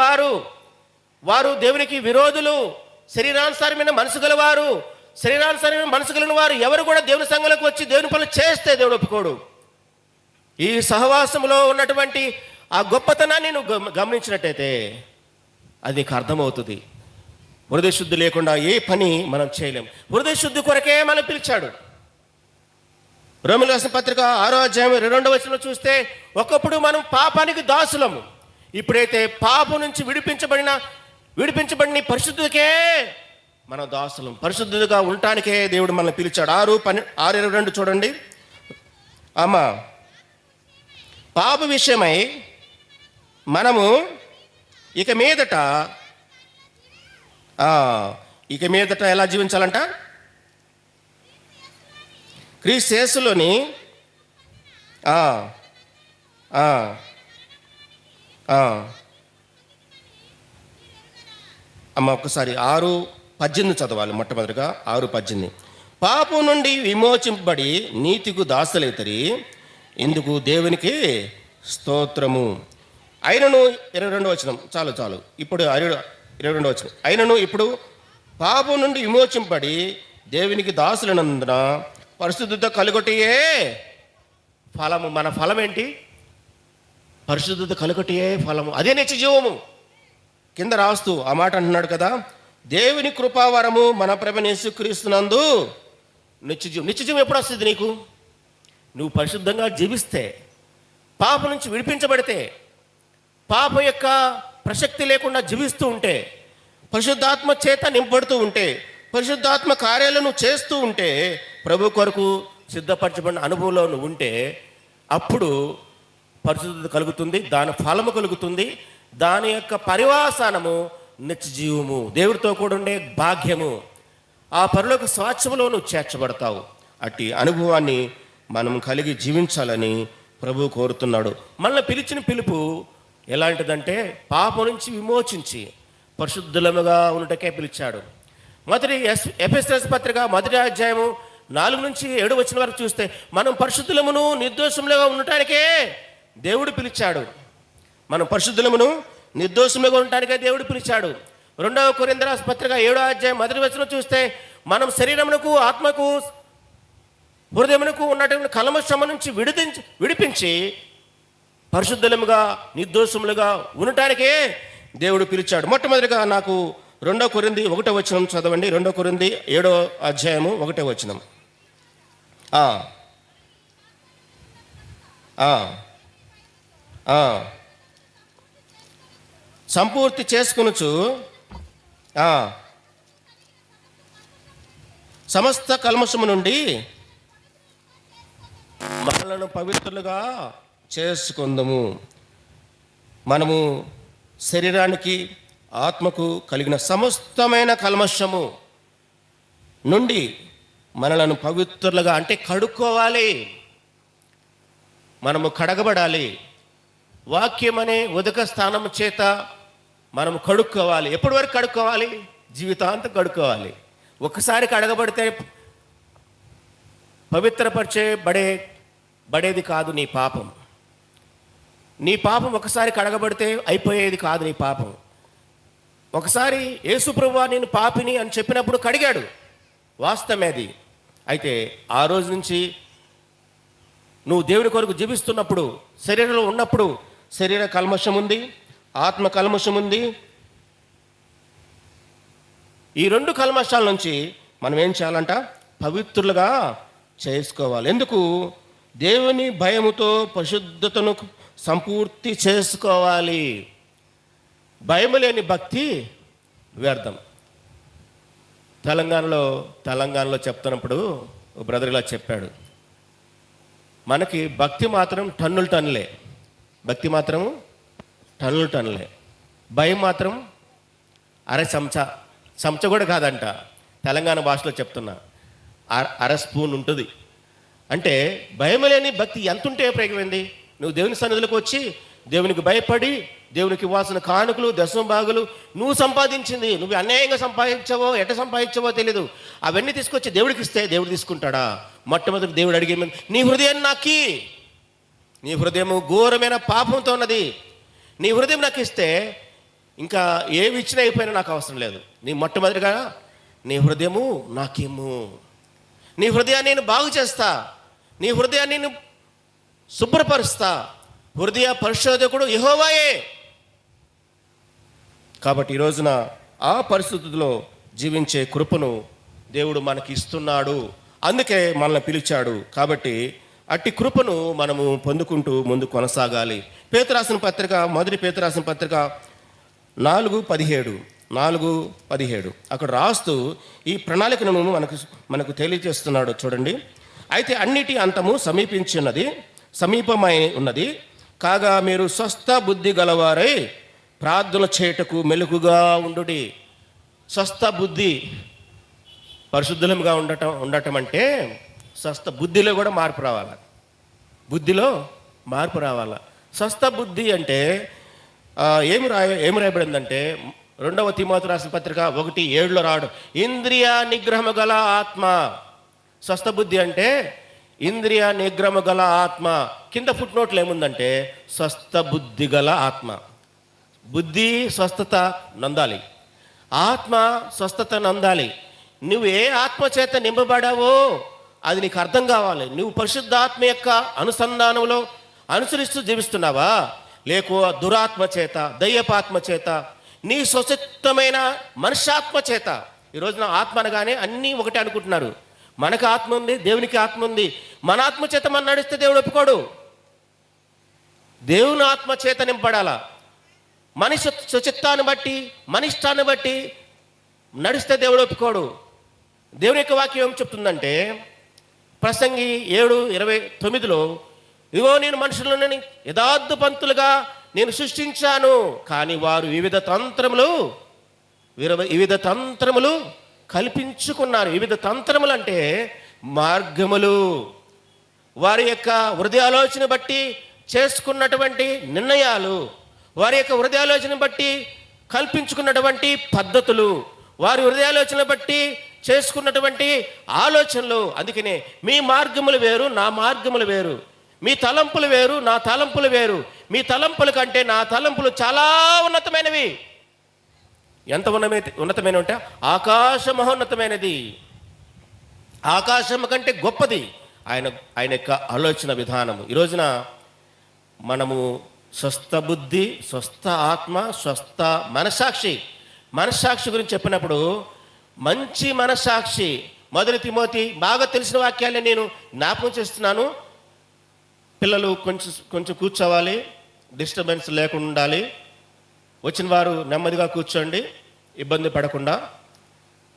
వారు దేవునికి విరోధులు, శరీరానుసారమైన మనసు గలవారు, శరీరానుసారమైన మనసు కలిగిన వారు ఎవరు కూడా దేవుని సంఘంలోకి వచ్చి దేవుని పనులు చేస్తే దేవుడు ఒప్పుకోడు. ఈ సహవాసంలో ఉన్నటువంటి ఆ గొప్పతనాన్ని నువ్వు గమనించినట్టయితే అది నీకు అర్థమవుతుంది. హృదయ శుద్ధి లేకుండా ఏ పని మనం చేయలేం. హృదయ శుద్ధి కొరకే మనం పిలిచాడు. రోమీయులకు రాసిన పత్రిక 6వ అధ్యాయం 2వ వచనంలో చూస్తే, ఒకప్పుడు మనం పాపానికి దాసులము, ఇప్పుడైతే పాపం నుంచి విడిపించబడిన పరిశుద్ధికే మనం దాసులం. పరిశుద్ధులుగా ఉండటానికే దేవుడు మనల్ని పిలిచాడు. 6:22 చూడండి. అమ్మా, పాప విషయమై మనము ఇక మీదట ఎలా జీవించాలంట? క్రీస్తు యేసులోని అమ్మ ఒక్కసారి 6:18 చదవాలి. మొట్టమొదటిగా 6:18. పాపం నుండి విమోచింపబడి నీతికు దాసులైతరి, ఇందుకు దేవునికి స్తోత్రము. అయినను 22వ వచనం చాలు. ఇప్పుడు 22వ వచనం. అయినను ఇప్పుడు పాపం నుండి విమోచింపబడి దేవునికి దాసులైనందున పరిశుద్ధత కలుగొట్టియే ఫలము. మన ఫలం ఏంటి? పరిశుద్ధత కలుగొట్టియే ఫలము. అదే నిత్య జీవము. కింద రాస్తూ ఆ మాట అంటున్నాడు కదా, దేవుని కృపావరము మన ప్రభువైన యేసుక్రీస్తునందు నిత్యజీవం. నిత్యజీవం ఎప్పుడు వస్తుంది నీకు? నువ్వు పరిశుద్ధంగా జీవిస్తే, పాపం నుంచి విడిపించబడితే, పాపం యొక్క ప్రసక్తి లేకుండా జీవిస్తూ ఉంటే, పరిశుద్ధాత్మ చేత నింపబడుతూ ఉంటే, పరిశుద్ధాత్మ కార్యాలను చేస్తూ ఉంటే, ప్రభు కొరకు సిద్ధపరచబడిన అనుభవంలో నువ్వు ఉంటే, అప్పుడు పరిశుద్ధత కలుగుతుంది, దాని ఫలము కలుగుతుంది, దాని యొక్క పరివాసనము నిత్యజీవము, దేవుడితో కూడా ఉండే భాగ్యము, ఆ పరలోక స్వాచ్ఛములో నువ్వు చేర్చబడతావు. అట్టి అనుభవాన్ని మనం కలిగి జీవించాలని ప్రభు కోరుతున్నాడు. మనల్ని పిలిచిన పిలుపు ఎలాంటిదంటే పాపం నుంచి విమోచించి పరిశుద్ధులముగా ఉన్నటకే పిలిచాడు. మొదటి ఎఫెసీయుల పత్రిక 1వ అధ్యాయము 4 నుంచి 7 వచనం వరకు చూస్తే, మనం పరిశుద్ధులమును నిర్దోషములుగా ఉండటానికే దేవుడు పిలిచాడు. మనం పరిశుద్ధులమును నిర్దోషములుగా ఉండటానికే దేవుడు పిలిచాడు. 2వ కొరింథీయుల రాసిన పత్రిక 7వ అధ్యాయం 1వ వచనం చూస్తే, మనం శరీరమునకు, ఆత్మకు, హృదయమునకు ఉన్నటువంటి కల్మషము నుంచి విడిపించి పరిశుద్ధులముగా నిర్దోషములుగా ఉండటానికే దేవుడు పిలిచాడు. మొట్టమొదటిగా నాకు 2వ కొరింథీ 1వ వచనం చదవండి. 2వ కొరింథీ 7వ అధ్యాయము 1వ వచనం. సంపూర్తి చేసుకొనుచు సమస్త కల్మషము నుండి మనలను పవిత్రులుగా చేసుకుందాము. మనము శరీరానికి, ఆత్మకు కలిగిన సమస్తమైన కల్మషము నుండి మనలను పవిత్రులుగా, అంటే కడుక్కోవాలి, మనము కడగబడాలి. వాక్యం అనే ఉదక స్థానం చేత మనము కడుక్కోవాలి. ఎప్పటి వరకు కడుక్కోవాలి? జీవితాంతం కడుక్కోవాలి. ఒకసారి కడగబడితే పవిత్రపరచబడేది కాదు నీ పాపం. నీ పాపం ఒకసారి కడగబడితే అయిపోయేది కాదు నీ పాపం. ఒకసారి యేసు ప్రభువా నేను పాపిని అని చెప్పినప్పుడు కడిగాడు, వాస్తవమేది. అయితే ఆ రోజు నుంచి నువ్వు దేవుని కొరకు జీవిస్తున్నప్పుడు, శరీరంలో ఉన్నప్పుడు శరీర కల్మషం ఉంది, ఆత్మ కల్మషం ఉంది. ఈ 2 కల్మషాల నుంచి మనం ఏం చేయాలంట? పవిత్రులుగా చేసుకోవాలి. ఎందుకు? దేవుని భయముతో పరిశుద్ధతను సంపూర్తి చేసుకోవాలి. భయము లేని భక్తి వ్యర్థం. తెలంగాణలో చెప్తున్నప్పుడు ఒక బ్రదర్ ఇలా చెప్పాడు, మనకి భక్తి మాత్రం టన్నులే, భక్తి మాత్రము టన్నులే, భయం మాత్రం అర చెంచా, చెంచా కూడా కాదంట, తెలంగాణ భాషలో చెప్తున్నా, అర స్పూన్ ఉంటుంది. అంటే భయం లేని భక్తి ఎంత ఉంటే ప్రయోగమైంది? నువ్వు దేవుని సన్నిధిలోకి వచ్చి దేవునికి భయపడి దేవునికి ఇవ్వాల్సిన కానుకలు, దశమ భాగులు నువ్వు సంపాదించింది, నువ్వు అన్యాయంగా సంపాదించావో ఎట్ట సంపాదించావో తెలీదు, అవన్నీ తీసుకొచ్చి దేవుడికి ఇస్తే దేవుడు తీసుకుంటాడా? మొట్టమొదటి దేవుడు అడిగే నీ హృదయాన్ని నాకి, నీ హృదయము ఘోరమైన పాపంతో ఉన్నది, నీ హృదయం నాకు ఇస్తే ఇంకా ఏమి ఇచ్చినా అయిపోయినా నాకు అవసరం లేదు. నీ మొట్టమొదటిగా నీ హృదయము నాకేమో, నీ హృదయాన్ని నేను బాగు చేస్తా, నీ హృదయాన్ని నేను శుభ్రపరుస్తా. హృదయ పరిశోధకుడు యెహోవాయే. కాబట్టి ఈ రోజున ఆ పరిస్థితుల్లో జీవించే కృపను దేవుడు మనకి ఇస్తున్నాడు, అందుకే మనల్ని పిలిచాడు. కాబట్టి అట్టి కృపను మనము పొందుకుంటూ ముందు కొనసాగాలి. పేతురు రాసిన పత్రిక, మొదటి పేతురు రాసిన పత్రిక 4:17 అక్కడ రాస్తూ ఈ ప్రణాళికను మనకు తెలియజేస్తున్నాడు. చూడండి, అయితే అన్నిటి అంతము సమీపమై ఉన్నది కాగా మీరు స్వస్థ బుద్ధి గలవారై ప్రార్థన చేయుటకు మెలకుగా ఉండుడి. స్వస్థ బుద్ధి, పరిశుద్ధులముగా ఉండటం అంటే స్వస్థ బుద్ధిలో కూడా మార్పు రావాలి, బుద్ధిలో మార్పు రావాలి. స్వస్థ బుద్ధి అంటే ఏమి రాయబడిందంటే 2వ తిమోతి రాసిన పత్రిక 1:7 రావడం, ఇంద్రియ నిగ్రహము గల ఆత్మ. స్వస్థ బుద్ధి అంటే ఇంద్రియ నిగ్రహము గల ఆత్మ. కింద ఫుట్ నోట్లు ఏముందంటే స్వస్థ బుద్ధి గల ఆత్మ. బుద్ధి స్వస్థత నందాలి, ఆత్మ స్వస్థత నందాలి. నువ్వు ఏ ఆత్మ చేత నింపబడావో అది నీకు అర్థం కావాలి. నువ్వు పరిశుద్ధాత్మ యొక్క అనుసంధానంలో అనుసరిస్తూ జీవిస్తున్నావా, లేకో దురాత్మ చేత, దయ్యపాత్మ చేత, నీ స్వచ్ఛమైన మనుష్యాత్మ చేత? ఈరోజున ఆత్మ అనగానే అన్నీ ఒకటే అనుకుంటున్నారు. మనకు ఆత్మ ఉంది, దేవునికి ఆత్మ ఉంది. మన ఆత్మ చేత మనం నడిస్తే దేవుడు ఒప్పుకోడు. దేవుని ఆత్మ చేత నింపడాలా. మన స్వచిత్తాన్ని బట్టి, మన ఇష్టాన్ని బట్టి నడిస్తే దేవుడు ఒప్పుకోడు. దేవుని యొక్క వాక్యం ఏం చెప్తుందంటే ప్రసంగి 7:29 ఇదిగో నేను మనుషులను యథార్థ పంతులుగా నేను సృష్టించాను, కానీ వారు వివిధ తంత్రములు కల్పించుకున్నారు. వివిధ తంత్రములు అంటే మార్గములు, వారి యొక్క హృదయాలోచన బట్టి చేసుకున్నటువంటి నిర్ణయాలు, వారి యొక్క హృదయాలోచన బట్టి కల్పించుకున్నటువంటి పద్ధతులు, వారి హృదయాలోచన బట్టి చేసుకున్నటువంటి ఆలోచనలు. అందుకనే మీ మార్గములు వేరు, నా మార్గములు వేరు, మీ తలంపులు వేరు, నా తలంపులు వేరు. మీ తలంపుల కంటే నా తలంపులు చాలా ఉన్నతమైనవి. ఎంత ఉన్నతమైన అంటే ఆకాశ మహోన్నతమైనది, ఆకాశం కంటే గొప్పది ఆయన యొక్క ఆలోచన విధానము. ఈ రోజున మనము స్వస్థ బుద్ధి, స్వస్థ ఆత్మ, స్వస్థ మనస్సాక్షి గురించి చెప్పినప్పుడు మంచి మనస్సాక్షి, 1 తిమోతి బాగా తెలిసిన వాక్యాలే నేను జ్ఞాపకం చేస్తున్నాను. పిల్లలు కొంచెం కూర్చోవాలి, డిస్టర్బెన్స్ లేకుండా ఉండాలి. వచ్చిన వారు నెమ్మదిగా కూర్చోండి, ఇబ్బంది పడకుండా.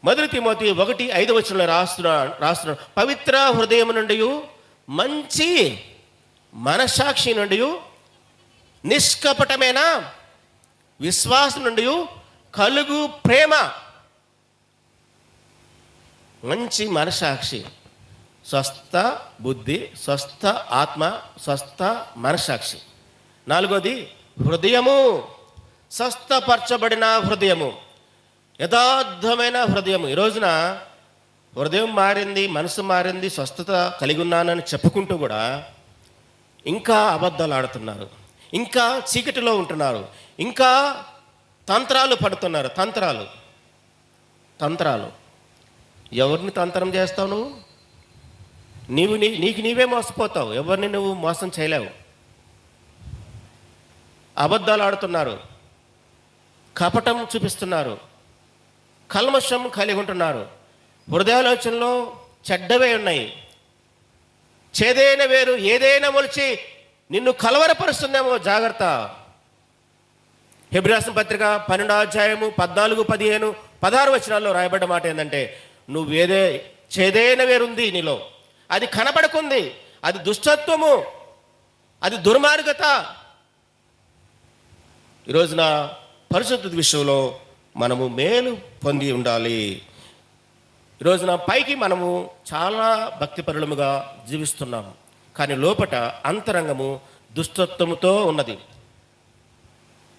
1 తిమోతి 1:5 రాస్తున్నాడు, పవిత్ర హృదయం నుండి, మంచి మనస్సాక్షి నుండి, నిష్కపటమైన విశ్వాసం నుండి కలుగు ప్రేమ. మంచి మనస్సాక్షి, స్వస్థ బుద్ధి, స్వస్థ ఆత్మ, స్వస్థ మనస్సాక్షి. 4వది హృదయము, స్వస్థపరచబడిన హృదయము, యథార్థమైన హృదయము. ఈ రోజున హృదయం మారింది, మనసు మారింది, స్వస్థత కలిగి ఉన్నానని చెప్పుకుంటూ కూడా ఇంకా అబద్ధాలు ఆడుతున్నారు, ఇంకా చీకటిలో ఉంటున్నారు, ఇంకా తంత్రాలు పడుతున్నారు. తంత్రాలు ఎవరిని తంత్రం చేస్తావు నువ్వు? నీకు నీవే మోసపోతావు, ఎవరిని నువ్వు మోసం చేయలేవు. అబద్ధాలు ఆడుతున్నారు, కపటం చూపిస్తున్నారు, కల్మషం కలిగి ఉంటున్నారు, హృదయాలోచనలో చెడ్డవే ఉన్నాయి. చేదైన వేరు ఏదైనా మొలిచి నిన్ను కలవరపరుస్తుందేమో, జాగ్రత్త. హెబ్రీ రాసిన పత్రిక 12 14, 15, 16 రాయబడ్డ మాట ఏంటంటే చేదైన వేరుంది నీలో, అది కనబడుకుంది, అది దుష్టత్వము, అది దుర్మార్గత. ఈరోజున పరిశుద్ధ విషయంలో మనము మేలు పొంది ఉండాలి. ఈరోజున పైకి మనము చాలా భక్తిపరులముగా జీవిస్తున్నాము, కానీ లోపట అంతరంగము దుష్టత్వముతో ఉన్నది.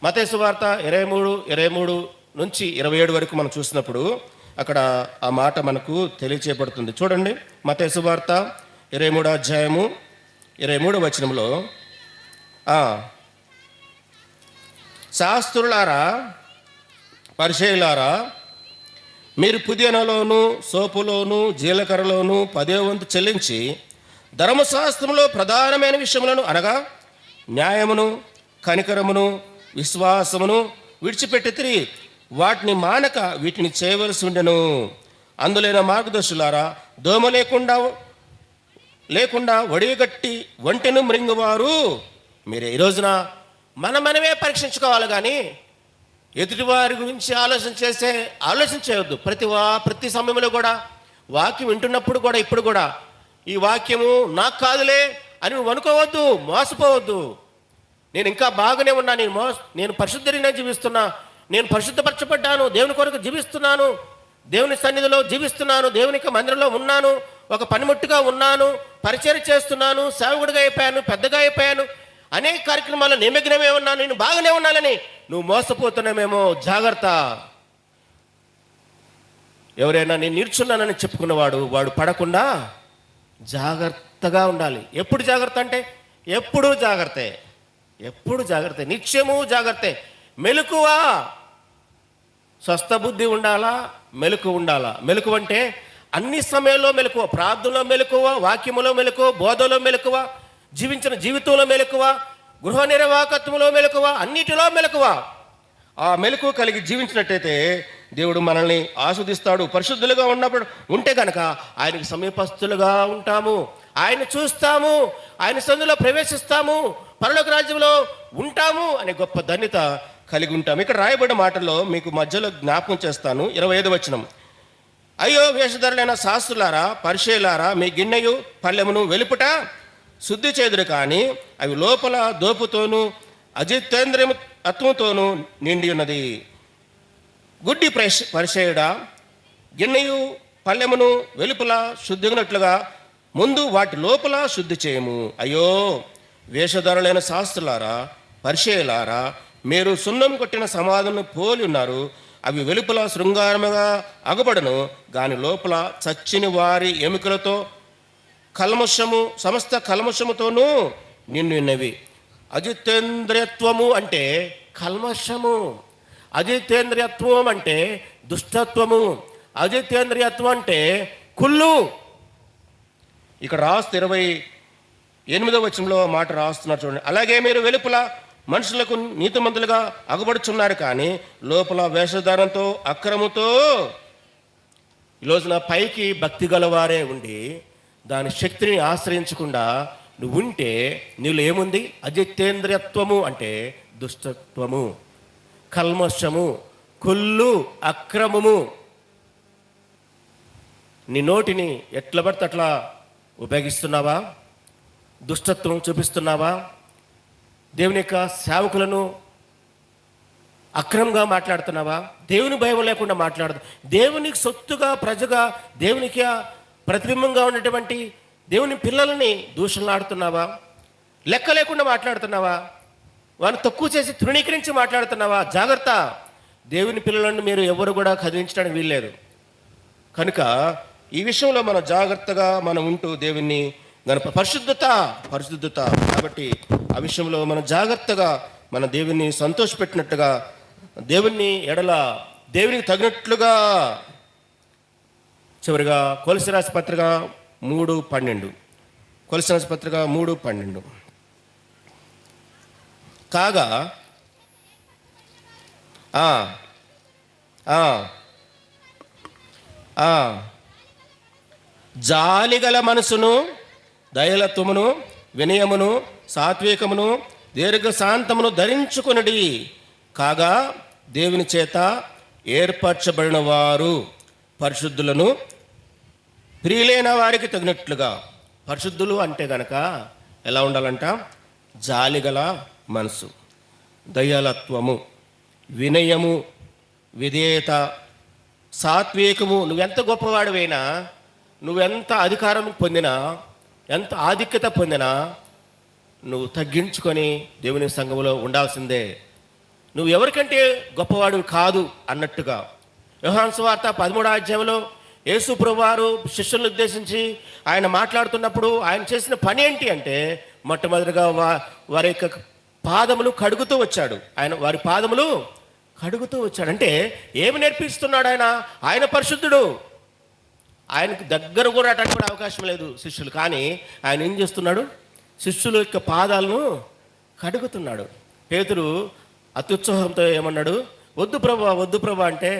మత్తయి సువార్త 23 నుంచి 27 వరకు మనం చూసినప్పుడు అక్కడ ఆ మాట మనకు తెలియచేయబడుతుంది. చూడండి, మత్తయి సువార్త 23వ అధ్యాయము 23వ వచనంలో, శాస్త్రులారా, పరిసయ్యులారా, మీరు పుదీనాలోను, సోపులోను, జీలకర్రలోను 10వ వంతు చెల్లించి ధర్మశాస్త్రంలో ప్రధానమైన విషయములను అనగా న్యాయమును, కనికరమును, విశ్వాసమును విడిచిపెట్టి వాటిని మానక వీటిని చేయవలసి ఉండెను. అందులైన మార్గదర్శులారా, దోమ లేకుండా వడిగట్టి ఒంటెను మృంగువారు మీరే. ఈ రోజున మనమే పరీక్షించుకోవాలి, కానీ ఎదుటివారి గురించి ఆలోచన చేయవద్దు. ప్రతి సమయంలో కూడా వాక్యం వింటున్నప్పుడు కూడా, ఇప్పుడు కూడా ఈ వాక్యము నాకు కాదులే అని నువ్వు అనుకోవద్దు, మోసపోవద్దు. నేను ఇంకా బాగానే ఉన్నా, నేను పరిశుద్ధంగా జీవిస్తున్నా, నేను పరిశుద్ధపరచబడ్డాను, దేవుని కొరకు జీవిస్తున్నాను, దేవుని సన్నిధిలో జీవిస్తున్నాను, దేవుని యొక్క మందిరంలో ఉన్నాను, ఒక పనిముట్టుగా ఉన్నాను, పరిచయం చేస్తున్నాను, సేవకుడిగా అయిపోయాను, పెద్దగా అయిపోయాను, అనేక కార్యక్రమాల్లో నిమగ్నమే ఉన్నాను, నేను బాగానే ఉన్నానని నువ్వు మోసపోతున్నామేమో. జాగ్రత్త. ఎవరైనా నేను నిల్చున్నానని చెప్పుకున్నవాడు వాడు పడకుండా జాగ్రత్తగా ఉండాలి. ఎప్పుడు జాగ్రత్త అంటే ఎప్పుడు జాగ్రత్తే, ఎప్పుడు జాగ్రత్త, నిత్యము జాగ్రత్త. మెలకువ, స్వస్థ బుద్ధి ఉండాలా, మెలకు ఉండాలా. మెలకు అంటే అన్ని సమయాల్లో మెలకువ, ప్రార్థనలో మెలకువ, వాక్యములో మెలకువ, బోధలో మెలకువ, జీవించిన జీవితంలో మెలకువ, గృహ నిర్వాహకత్వంలో మెలకువ, అన్నిటిలో మెలకువ. ఆ మెలకువ కలిగి జీవించినట్టయితే దేవుడు మనల్ని ఆస్వాదిస్తాడు. పరిశుద్ధులుగా ఉంటే కనుక ఆయనకు సమీపస్తులుగా ఉంటాము, ఆయన చూస్తాము, ఆయన సందులో ప్రవేశిస్తాము, పరలోక రాజ్యంలో ఉంటాము అనే గొప్ప ధన్యత కలిగి ఉంటాము. ఇక్కడ రాయబడిన మాటల్లో మీకు మధ్యలో జ్ఞాపకం చేస్తాను. 25వ వచనం, అయ్యో వేషధారులైన శాస్త్రులారా, పరిసయ్యులారా, మీ గిన్నెయు పళ్ళెమును వెలుపుట శుద్ధి చేదురు, కానీ అవి లోపల దోపుతోనూ అజితేంద్రియత్వంతోనూ నిండి ఉన్నది. గుడ్డి పరిసయ్యుడా, గిన్నెయు పళ్ళెమును వెలుపల శుద్ధిగినట్లుగా ముందు వాటి లోపల శుద్ధి చేయము. అయ్యో వేషధారులైన శాస్త్రులారా, పరిసయ్యులారా, మీరు సున్నం కొట్టిన సమాధులను పోలి ఉన్నారు. అవి వెలుపల శృంగారముగా అగబడను, గాని లోపల చచ్చిన వారి ఎముకలతో సమస్త కల్మషముతోనూ నిండినవి. అజితేంద్రియత్వము అంటే కల్మషము, అజితేంద్రియత్వం అంటే దుష్టత్వము, అజితేంద్రియత్వం అంటే కుళ్ళు. ఇక్కడ రాస్తే 28వ వచనంలో మాట రాస్తున్నారు, చూడండి. అలాగే మీరు వెలుపల మనుషులకు నీతిమంతులుగా అగబడుచున్నారు, కానీ లోపల వేషధారంతో అక్రమంతో. ఈ రోజున పైకి భక్తి గలవారే ఉండి దాని శక్తిని ఆశ్రయించకుండా నువ్వు ఉంటే నీళ్ళు ఏముంది? అజితేంద్రియత్వము అంటే దుష్టత్వము, కల్మషము, కుళ్ళు, అక్రమము. నీ నోటిని ఎట్లా పడితే అట్లా ఉపయోగిస్తున్నావా? దుష్టత్వం చూపిస్తున్నావా? దేవుని యొక్క సేవకులను అక్రమంగా మాట్లాడుతున్నావా? దేవుని భయం లేకుండా మాట్లాడదు. దేవునికి సొత్తుగా, ప్రజగా, దేవునికి ప్రతిబింబంగా ఉన్నటువంటి దేవుని పిల్లలని దూషణలాడుతున్నావా? లెక్క లేకుండా మాట్లాడుతున్నావా? వారిని తక్కువ చేసి తృణీకరించి మాట్లాడుతున్నావా? జాగ్రత్త. దేవుని పిల్లలను మీరు ఎవరు కూడా కదిలించడానికి వీల్లేదు. కనుక ఈ విషయంలో మనం జాగ్రత్తగా మనం ఉంటూ దేవుని పరిశుద్ధత. కాబట్టి ఆ విషయంలో మనం జాగ్రత్తగా మన దేవుని సంతోషపెట్టినట్టుగా, దేవుని ఎడల దేవునికి తగినట్లుగా. చివరిగా కొలస్సీ రాసిన పత్రిక 3:12, కొలస్సీ రాసిన పత్రిక 3:12, కాగా జాలిగల మనసును, దయలత్వమును, వినయమును, సాత్వికమును, దీర్ఘశాంతమును ధరించుకొనుడి. కాగా దేవుని చేత ఏర్పరచబడిన వారు పరిశుద్ధులను ప్రియులైన వారికి తగినట్లుగా. పరిశుద్ధులు అంటే గనక ఎలా ఉండాలంట? జాలిగల మనసు, దయాలత్వము, వినయము, విధేయత, సాత్వికము. నువ్వెంత గొప్పవాడివైనా, నువ్వెంత అధికారం పొందినా, ఎంత ఆధిక్యత పొందినా, నువ్వు తగ్గించుకొని దేవుని సంఘంలో ఉండాల్సిందే. నువ్వు ఎవరికంటే గొప్పవాడు కాదు అన్నట్టుగా. యోహాను సువార్త 13వ అధ్యాయంలో యేసు ప్రభువారు శిష్యులను ఉద్దేశించి ఆయన మాట్లాడుతున్నప్పుడు ఆయన చేసిన పని ఏంటి అంటే, మొట్టమొదటిగా వారి యొక్క పాదములు కడుగుతూ వచ్చాడు. వారి పాదములు కడుగుతూ వచ్చాడు. అంటే ఏమి నేర్పిస్తున్నాడు ఆయన? ఆయన పరిశుద్ధుడు. ఆయనకు దగ్గర కూడా అటువంటి అవకాశం లేదు శిష్యులు. కానీ ఆయన ఏం చేస్తున్నాడు? శిష్యుల యొక్క పాదాలను కడుగుతున్నాడు. పేతురు అత్యుత్సాహంతో ఏమన్నాడు? వద్దు ప్రభా, వద్దు ప్రభా అంటే,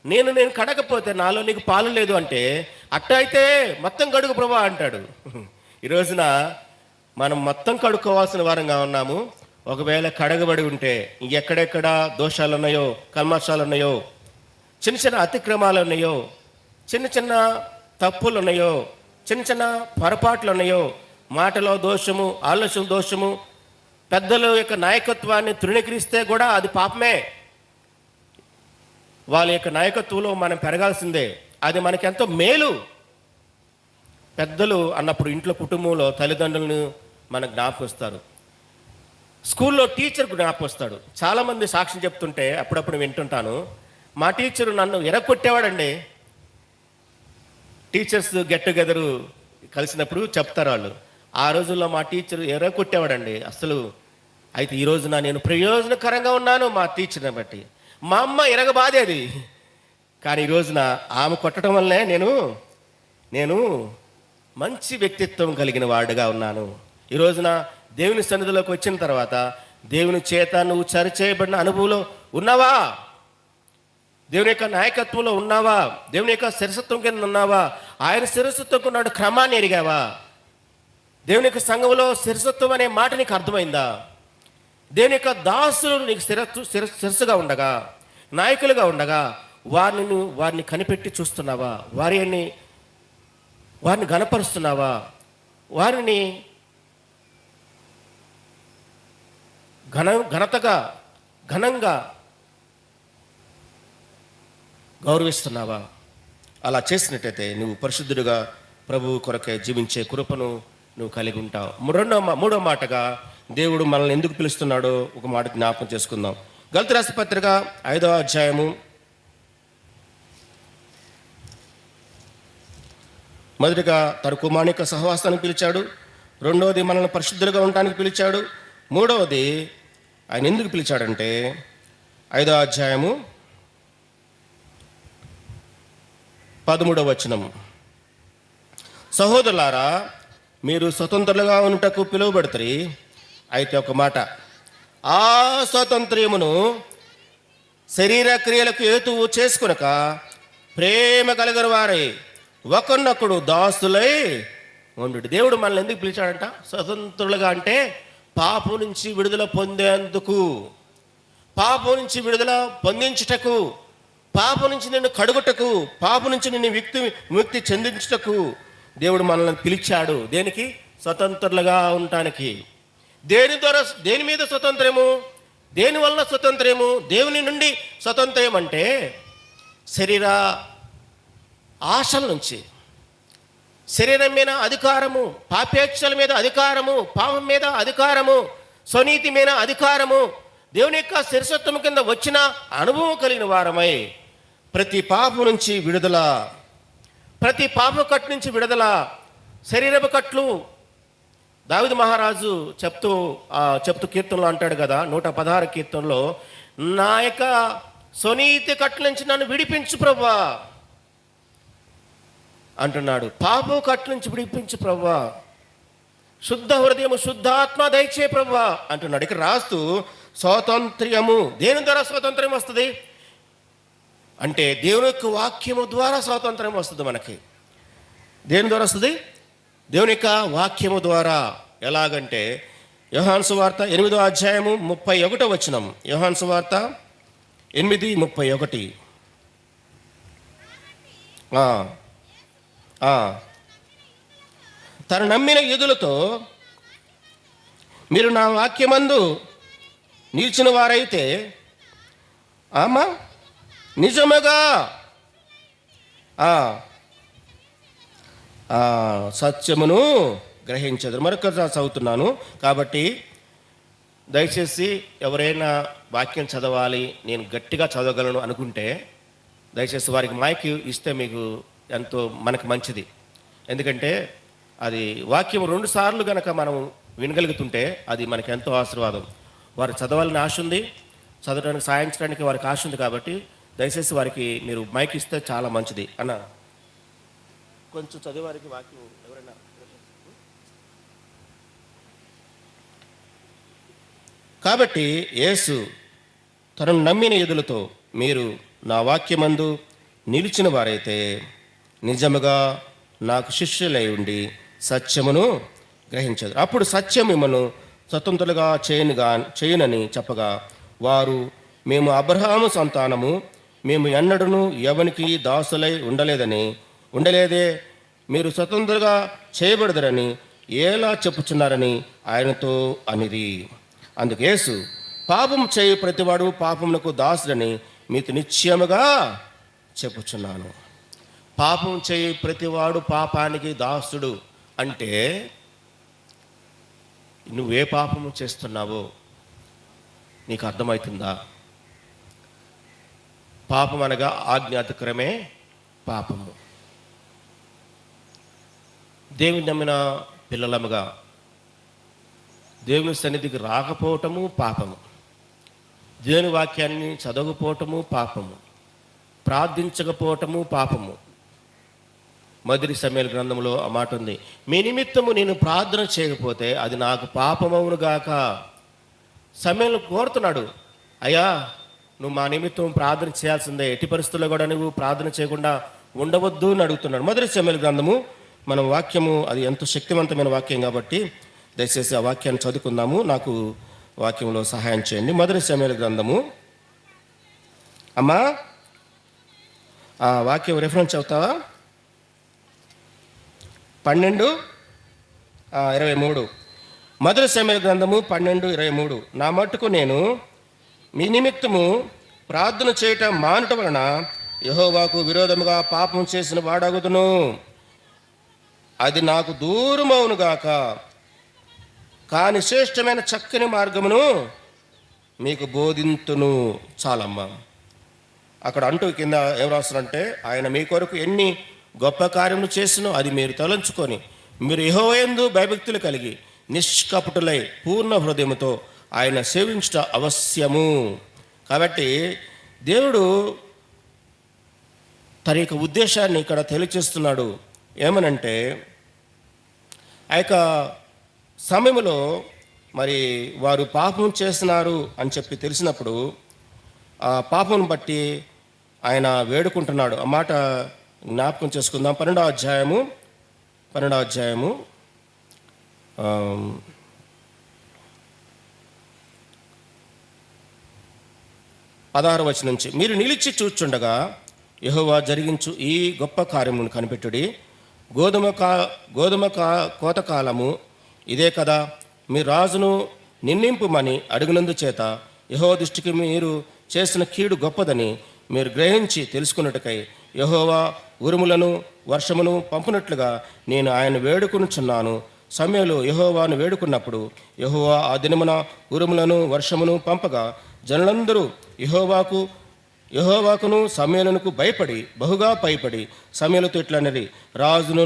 నేను కడగకపోతే నాలో నీకు పాలు లేదు అంటే, అట్ట అయితే మొత్తం కడుగు ప్రభా అంటాడు. ఈ రోజున మనం మొత్తం కడుక్కోవాల్సిన వారంగా ఉన్నాము. ఒకవేళ కడగబడి ఉంటే ఎక్కడెక్కడ దోషాలు ఉన్నాయో, కల్మషాలు ఉన్నాయో, చిన్న చిన్న అతిక్రమాలు ఉన్నాయో, చిన్న చిన్న తప్పులు ఉన్నాయో, చిన్న చిన్న పొరపాట్లు ఉన్నాయో, మాటలో దోషము, ఆలోచన దోషము, పెద్దల యొక్క నాయకత్వాన్ని తృణీకరిస్తే కూడా అది పాపమే. వాళ్ళ యొక్క నాయకత్వంలో మనం పెరగాల్సిందే. అది మనకెంతో మేలు. పెద్దలు అన్నప్పుడు ఇంట్లో కుటుంబంలో తల్లిదండ్రులను మనకు జ్ఞాపకొస్తారు. స్కూల్లో టీచర్ జ్ఞాపకొస్తాడు. చాలామంది సాక్ష్యం చెప్తుంటే అప్పుడప్పుడు వింటుంటాను. మా టీచరు నన్ను ఎరగొట్టేవాడండి. టీచర్స్ గెట్ టుగెదరు కలిసినప్పుడు చెప్తారు వాళ్ళు, ఆ రోజుల్లో మా టీచరు ఎరగొట్టేవాడండి అసలు. అయితే ఈ రోజున నేను ప్రయోజనకరంగా ఉన్నాను మా టీచర్ని బట్టి. మా అమ్మ ఎరగబాదేది, కానీ ఈ రోజున ఆమె కొట్టడం వల్లనే నేను మంచి వ్యక్తిత్వం కలిగిన వాడుగా ఉన్నాను. ఈ రోజున దేవుని సన్నిధిలోకి వచ్చిన తర్వాత దేవుని చేత నువ్వు సరిచేయబడిన అనుభవంలో ఉన్నావా? దేవుని యొక్క నాయకత్వంలో ఉన్నావా? దేవుని యొక్క శిరసత్వం కింద ఉన్నావా? ఆయన శిరసత్వం ఉన్నాడు క్రమాన్ని ఎరిగావా? దేవుని యొక్క సంఘంలో శిరసత్వం అనే మాట నీకు అర్థమైందా? దేవుని యొక్క దాసులు నీకు శిరస్సుగా ఉండగా, నాయకులుగా ఉండగా వారిని కనిపెట్టి చూస్తున్నావా? వారిని ఘనపరుస్తున్నావా? వారిని ఘనంగా గౌరవిస్తున్నావా? అలా చేసినట్టయితే నువ్వు పరిశుద్ధుడిగా ప్రభువు కొరకే జీవించే కృపను నువ్వు కలిగి ఉంటావు. మూడో మాటగా దేవుడు మనల్ని ఎందుకు పిలుస్తున్నాడో ఒక మాట జ్ఞాపకం చేసుకుందాం. గలతీ రాసిన పత్రిక 5వ అధ్యాయము మొదటిగా తన కుమారుని యొక్క సహవాసానికి పిలిచాడు. రెండవది మనల్ని పరిశుద్ధులుగా ఉండటానికి పిలిచాడు. మూడవది ఆయన ఎందుకు పిలిచాడంటే 5వ అధ్యాయము 13వ వచనం, సహోదరులారా మీరు స్వతంత్రులుగా ఉంటకు పిలువబడతారు. అయితే ఒక మాట, ఆ స్వాతంత్ర్యమును శరీర క్రియలకు హేతువు చేసుకొనక ప్రేమ కలిగిన వారై ఒకరినొకడు దాసులై ఉండు. దేవుడు మనల్ని ఎందుకు పిలిచాడంట? స్వతంత్రులుగా అంటే పాపం నుంచి విడుదల పొందేందుకు, పాపం నుంచి విడుదల పొందించుటకు, పాపం నుంచి నిన్ను కడుగుటకు, పాపం నుంచి నిన్ను విముక్తి చెందించుటకు దేవుడు మనల్ని పిలిచాడు. దేనికి? స్వతంత్రులుగా ఉండటానికి. దేని మీద స్వతంత్రము? దేని వల్ల స్వతంత్రము? దేవుని నుండి స్వతంత్రం అంటే శరీర ఆశల నుంచి, శరీరం మీద అధికారము, పాపేక్షల మీద అధికారము, పాపం మీద అధికారము, స్వనీతి మీద అధికారము, దేవుని యొక్క శిరసత్వం కింద వచ్చిన అనుభవం కలిగిన వారమై ప్రతి పాపం నుంచి విడుదల, ప్రతి పాప కట్టు నుంచి విడుదల. శరీరపు కట్లు దావీదు మహారాజు చెప్తూ కీర్తనలో అంటాడు కదా, 116 కీర్తనలో, నా యొక్క స్వనీతి కట్ల నుంచి నన్ను విడిపించు ప్రభువా అంటున్నాడు. పాపం కట్ల నుంచి విడిపించు ప్రభువా, శుద్ధ హృదయము శుద్ధాత్మ దయచే ప్రభువా అంటున్నాడు. ఇక్కడ రాస్తూ స్వాతంత్ర్యము, దేని ద్వారా స్వాతంత్ర్యం వస్తుంది అంటే దేవుని యొక్క వాక్యము ద్వారా స్వాతంత్ర్యం వస్తుంది మనకి. దేని ద్వారా వస్తుంది? దేవుని యొక్క వాక్యము ద్వారా. ఎలాగంటే యోహాను సువార్త 8వ అధ్యాయము 31వ వచనం, యోహాను సువార్త 8:31. తను నమ్మిన యూదులతో మీరు నా వాక్యమందు నిలిచిన వారైతే నిజముగా సత్యమును గ్రహించదు. మరొకసారి చదువుతున్నాను. కాబట్టి దయచేసి ఎవరైనా వాక్యం చదవాలి, నేను గట్టిగా చదవగలను అనుకుంటే దయచేసి వారికి మైక్ ఇస్తే మీకు ఎంతో మనకు మంచిది. ఎందుకంటే అది వాక్యం 2 సార్లు కనుక మనం వినగలుగుతుంటే అది మనకి ఎంతో ఆశీర్వాదం. వారు చదవాలని ఆశ ఉంది, చదవడానికి సాయించడానికి వారికి ఆశ ఉంది. కాబట్టి దయచేసి వారికి మీరు మైక్ ఇస్తే చాలా మంచిది. అన్న కొంచెం చదివేవారికి వాక్యం ఎవరైనా. కాబట్టి యేసు తనను నమ్మిన యూదులతో, మీరు నా వాక్యమందు నిలిచిన వారైతే నిజముగా నాకు శిష్యులై ఉండి సత్యమును గ్రహించదు. అప్పుడు సత్యం మిమ్మల్ని స్వతంత్రులుగా చేయనని చెప్పగా, వారు మేము అబ్రహాము సంతానము, మేము ఎన్నడూను ఎవనికి దాసులై ఉండలేదే, మీరు స్వతంత్రులుగా చేయబడదరని ఎలా చెప్పుచున్నారని ఆయనతో అనిది. అందుకు యేసు, పాపం చేయు ప్రతివాడు పాపమునకు దాసుడని మీతో నిశ్చయముగా చెప్పుచున్నాను. పాపం చేయు ప్రతివాడు పాపానికి దాసుడు అంటే నువ్వే పాపము చేస్తున్నావో నీకు అర్థమవుతుందా? పాపం అనగా ఆజ్ఞాతిక్రమే పాపము. దేవుని నమ్మిన పిల్లలముగా దేవుని సన్నిధికి రాకపోవటము పాపము, దేవుని వాక్యాన్ని చదవకపోవటము పాపము, ప్రార్థించకపోవటము పాపము. మొదటి సమూయేలు గ్రంథంలో ఆ మాట ఉంది, మీ నిమిత్తము నేను ప్రార్థన చేయకపోతే అది నాకు పాపమవును గాక. సమూయేలు కోరుతున్నాడు, అయ్యా నువ్వు మా నిమిత్తం ప్రార్థన చేయాల్సిందే, ఎట్టి పరిస్థితుల్లో కూడా నువ్వు ప్రార్థన చేయకుండా ఉండవద్దు అని అడుగుతున్నాడు. మొదటి సమూయేలు గ్రంథము మనం వాక్యము అది ఎంతో శక్తివంతమైన వాక్యం కాబట్టి దయచేసి ఆ వాక్యాన్ని చదువుకుందాము. నాకు వాక్యంలో సహాయం చేయండి. మొదటి సమూయేలు గ్రంథము, అమ్మా ఆ వాక్యం రెఫరెన్స్ అవుతావా? 12:23. మొదటి సమూయేలు గ్రంథము 12:23. నా మట్టుకు నేను మీ నిమిత్తము ప్రార్థన చేయటం మానటం వలన యెహోవాకు విరోధముగా పాపం చేసిన వాడగుదును, అది నాకు దూరమవును గాక. కానీ శ్రేష్టమైన చక్కని మార్గమును మీకు బోధింతును. చాలమ్మా. అక్కడ అంటూ కింద ఏం రాస్తారంటే, ఆయన మీ కొరకు ఎన్ని గొప్ప కార్యములు చేసినో అది మీరు తలంచుకొని మీరు యెహోవా యందు భయభక్తులు కలిగి నిష్కపటులై పూర్ణ హృదయముతో ఆయన సేవించుట అవశ్యము. కాబట్టి దేవుడు తన యొక్క ఉద్దేశాన్ని ఇక్కడ తెలియచేస్తున్నాడు. ఏమనంటే ఆ యొక్క సమయంలో మరి వారు పాపం చేస్తున్నారు అని చెప్పి తెలిసినప్పుడు ఆ పాపం బట్టి ఆయన వేడుకుంటున్నాడు. ఆ మాట జ్ఞాపకం చేసుకుందాం. 12వ అధ్యాయము 16వ వచనం నుంచి, మీరు నిలిచి చూచుండగా యెహోవా జరిగించు ఈ గొప్ప కార్యమును కనిపెట్టుడి. గోధుమ కోతకాలము ఇదే కదా, మీ రాజును నిందింపుమని అడిగినందు చేత యెహోవా దృష్టికి మీరు చేసిన కీడు గొప్పదని మీరు గ్రహించి తెలుసుకున్నట్టుకై యెహోవా ఉరుములను వర్షమును పంపునట్లుగా నేను ఆయన వేడుకొనుచున్నాను. సమూయేలు యెహోవాను వేడుకున్నప్పుడు యెహోవా ఆ దినమున ఉరుములను వర్షమును పంపగా జనులందరూ యెహోవాకును సమూయేలునకు భయపడి బహుగా భయపడి సమూయేలుతో ఇట్లన్నది, రాజును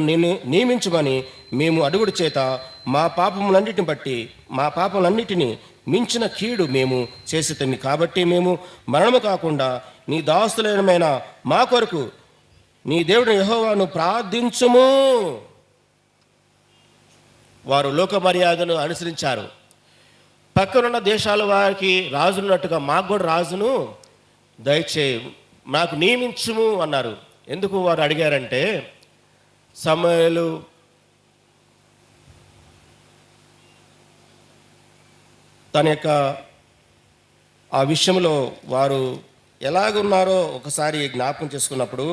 నియమించమని మేము అడుగుడు చేత మా పాపములన్నిటిని మించిన కీడు మేము చేసితిమి. కాబట్టి మేము మరణము కాకుండా నీ దాసులైన మా కొరకు నీ దేవుడు యెహోవాను ప్రార్థించుము. వారు లోక మర్యాదను అనుసరించారు. పక్కనున్న దేశాల వారికి రాజున్నట్టుగా మాకు కూడా రాజును దయచేయి, నాకు నియమించుము అన్నారు. ఎందుకు వారు అడిగారంటే, సమూయేలు తన యొక్క ఆ విషయంలో వారు ఎలాగున్నారో ఒకసారి జ్ఞాపకం చేసుకున్నప్పుడు,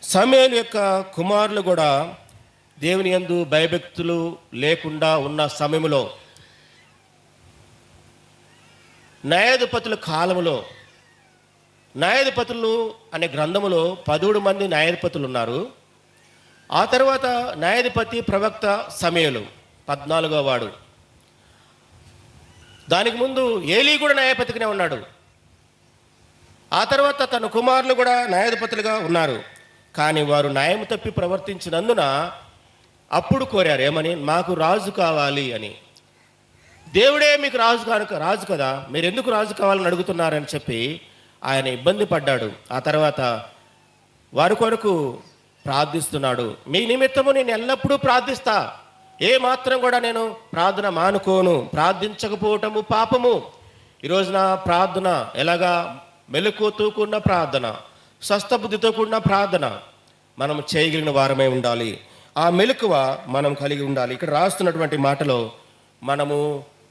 సమూయేలు యొక్క కుమారులు కూడా దేవుని యందు భయభక్తులు లేకుండా ఉన్న సమయంలో, న్యాయాధిపతుల కాలంలో న్యాయాధిపతులు అనే గ్రంథములో 11 మంది న్యాయాధిపతులు ఉన్నారు. ఆ తర్వాత న్యాయాధిపతి ప్రవక్త సమూయేలు 14వ వాడు. దానికి ముందు ఏలీ కూడా న్యాయాధిపతిగానే ఉన్నాడు. ఆ తర్వాత తన కుమారులు కూడా న్యాయాధిపతులుగా ఉన్నారు. కానీ వారు న్యాయం తప్పి ప్రవర్తించినందున అప్పుడు కోరారు, ఏమని? మాకు రాజు కావాలి అని. దేవుడే మీకు రాజు కదా, మీరు ఎందుకు రాజు కావాలని అడుగుతున్నారని చెప్పి ఆయన ఇబ్బంది పడ్డాడు. ఆ తర్వాత వారి కొరకు ప్రార్థిస్తున్నాడు. మీ నిమిత్తము నేను ఎల్లప్పుడూ ప్రార్థిస్తా, ఏ మాత్రం కూడా నేను ప్రార్థన మానుకోను. ప్రార్థించకపోవటము పాపము. ఈరోజున ప్రార్థన ఎలాగా? మెలకువతో కూడిన ప్రార్థన, స్వస్థబుద్ధితో కూడిన ప్రార్థన మనం చేయగలిగిన వారమై ఉండాలి. ఆ మెలకువ మనం కలిగి ఉండాలి. ఇక్కడ రాస్తున్నటువంటి మాటలో మనము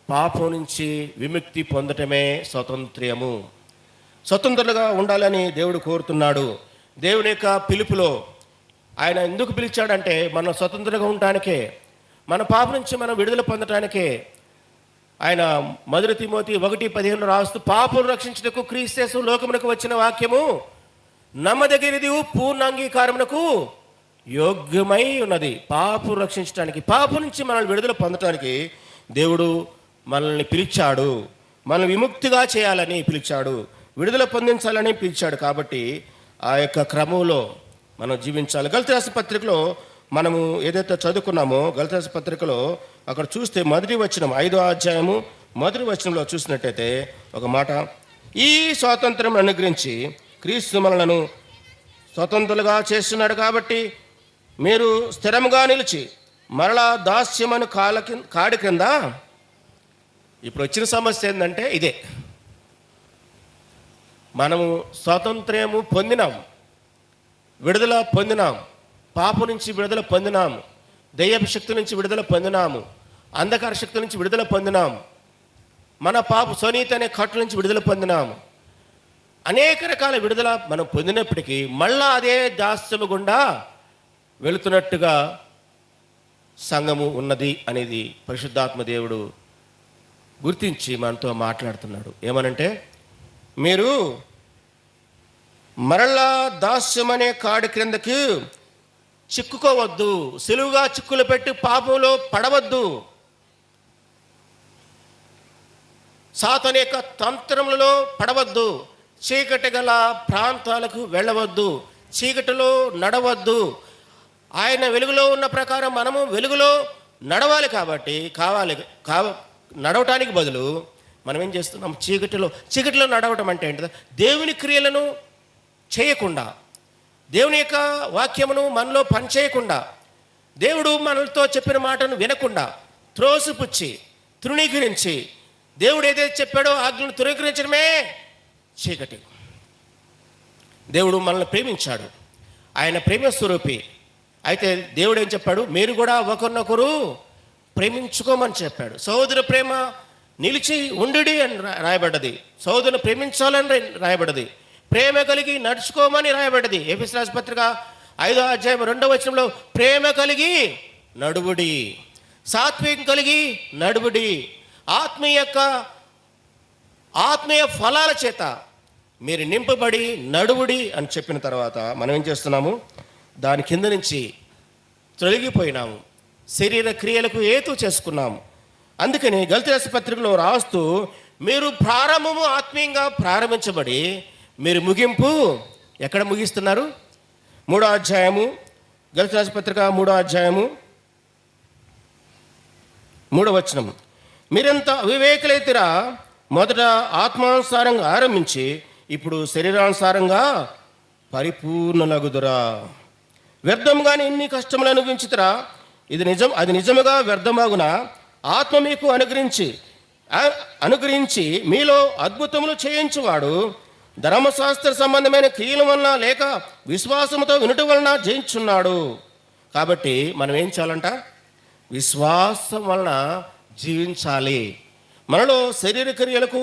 పాపం నుంచి విముక్తి పొందటమే స్వతంత్రము. స్వతంత్రులుగా ఉండాలని దేవుడు కోరుతున్నాడు. దేవుని యొక్క పిలుపులో ఆయన ఎందుకు పిలిచాడంటే మనం స్వతంత్రంగా ఉండటానికే, మన పాపం నుంచి మనం విడుదల పొందటానికే. ఆయన 1 తిమోతి 1:15 రాస్తూ, పాపం రక్షించుటకు క్రీస్తు యేసు లోకమునకు వచ్చిన వాక్యము నమ్మదగినది, పూర్ణ అంగీకారమునకు యోగ్యమై ఉన్నది. పాపం రక్షించడానికి, పాపం నుంచి మనల్ని విడుదల పొందటానికి దేవుడు మనల్ని పిలిచాడు. మనల్ని విముక్తిగా చేయాలని పిలిచాడు, విడుదల పొందించాలని పిలిచాడు. కాబట్టి ఆ యొక్క క్రమంలో మనం జీవించాలి. గలతీ రాసిన పత్రికలో మనము ఏదైతే చదువుకున్నామో, గలతీ రాసిన పత్రికలో అక్కడ చూస్తే 1వ వచనం, 5వ అధ్యాయము 1వ వచనంలో చూసినట్టయితే ఒక మాట, ఈ స్వాతంత్రం అనుగ్రహించి క్రీస్తు మనలను స్వతంత్రులుగా చేస్తున్నాడు. కాబట్టి మీరు స్థిరంగా నిలిచి మరలా దాస్యమను కాడి క్రింద. ఇప్పుడు వచ్చిన సమస్య ఏంటంటే ఇదే, మనము స్వాతంత్ర్యము పొందినాం, విడుదల పొందినాం, పాపం నుంచి విడుదల పొందినాము, దయ్యపు శక్తి నుంచి విడుదల పొందినాము, అంధకార శక్తి నుంచి విడుదల పొందినాము, మన పాప స్వనీతి అనే కట్ల నుంచి విడుదల పొందినాము. అనేక రకాల విడుదల మనం పొందినప్పటికీ మళ్ళా అదే దాస్యము గుండా వెళుతున్నట్టుగా సంఘము ఉన్నది అనేది పరిశుద్ధాత్మ దేవుడు గుర్తించి మనతో మాట్లాడుతున్నాడు. ఏమనంటే, మీరు మరలా దాస్యమనే కాడి క్రిందకి చిక్కుకోవద్దు, సులువుగా చిక్కులు పెట్టి పాపంలో పడవద్దు, సాతాను యొక్క తంత్రములలో పడవద్దు, చీకటి గల ప్రాంతాలకు వెళ్ళవద్దు, చీకటిలో నడవద్దు. ఆయన వెలుగులో ఉన్న ప్రకారం మనము వెలుగులో నడవాలి. కాబట్టి నడవటానికి బదులు మనం ఏం చేస్తున్నాం? చీకటిలో నడవటం అంటే ఏంటి? దేవుని క్రియలను చేయకుండా, దేవుని యొక్క వాక్యమును మనలో పనిచేయకుండా, దేవుడు మనతో చెప్పిన మాటను వినకుండా, త్రోసిపుచ్చి తృణీకరించి, దేవుడు ఏదైతే చెప్పాడో ఆజ్ఞను తృణీకరించడమే చీకటి. దేవుడు మనల్ని ప్రేమించాడు, ఆయన ప్రేమ స్వరూపి. అయితే దేవుడు ఏం చెప్పాడు? మీరు కూడా ఒకరినొకరు ప్రేమించుకోమని చెప్పాడు. సహోదర ప్రేమ నిలిచి ఉండి అని రాయబడ్డది, సహోదరుని ప్రేమించాలని రాయబడ్డది, ప్రేమ కలిగి నడుచుకోమని రాయబడ్డది. ఎఫెసీయులకు రాసిన పత్రిక 5వ అధ్యాయం 2వ వచనంలో ప్రేమ కలిగి నడువుడి, సాత్వికం కలిగి నడువుడి, ఆత్మీయ ఫలాల చేత మీరు నింపబడి నడువుడి అని చెప్పిన తర్వాత మనం ఏం చేస్తున్నాము? దాని కింద నుంచి తొలగిపోయినాము, శరీర క్రియలకు ఏతు చేసుకున్నాము. అందుకని గలతీ రాసిన పత్రికలో రాస్తూ, మీరు ప్రారంభము ఆత్మీయంగా ప్రారంభించబడి మీరు ముగింపు ఎక్కడ ముగిస్తున్నారు? 3వ అధ్యాయము, గలతీ రాసిన పత్రిక 3వ అధ్యాయము 3వ వచనం, మీరెంత అవివేకులైతిరా, మొదట ఆత్మానుసారంగా ఆరంభించి ఇప్పుడు శరీరానుసారంగా పరిపూర్ణలగుదురా. వ్యర్థంగానే ఎన్ని కష్టములు అనుభవించుతురా, అది నిజముగా వ్యర్థమగున. ఆత్మ మీకు అనుగ్రహించి మీలో అద్భుతములు చేయించువాడు ధర్మశాస్త్ర సంబంధమైన క్రియల వలన లేక విశ్వాసముతో వినుట వలన జయించున్నాడు. కాబట్టి మనం ఏం చేయాలంట? విశ్వాసం వలన జీవించాలి. మనలో శరీర క్రియలకు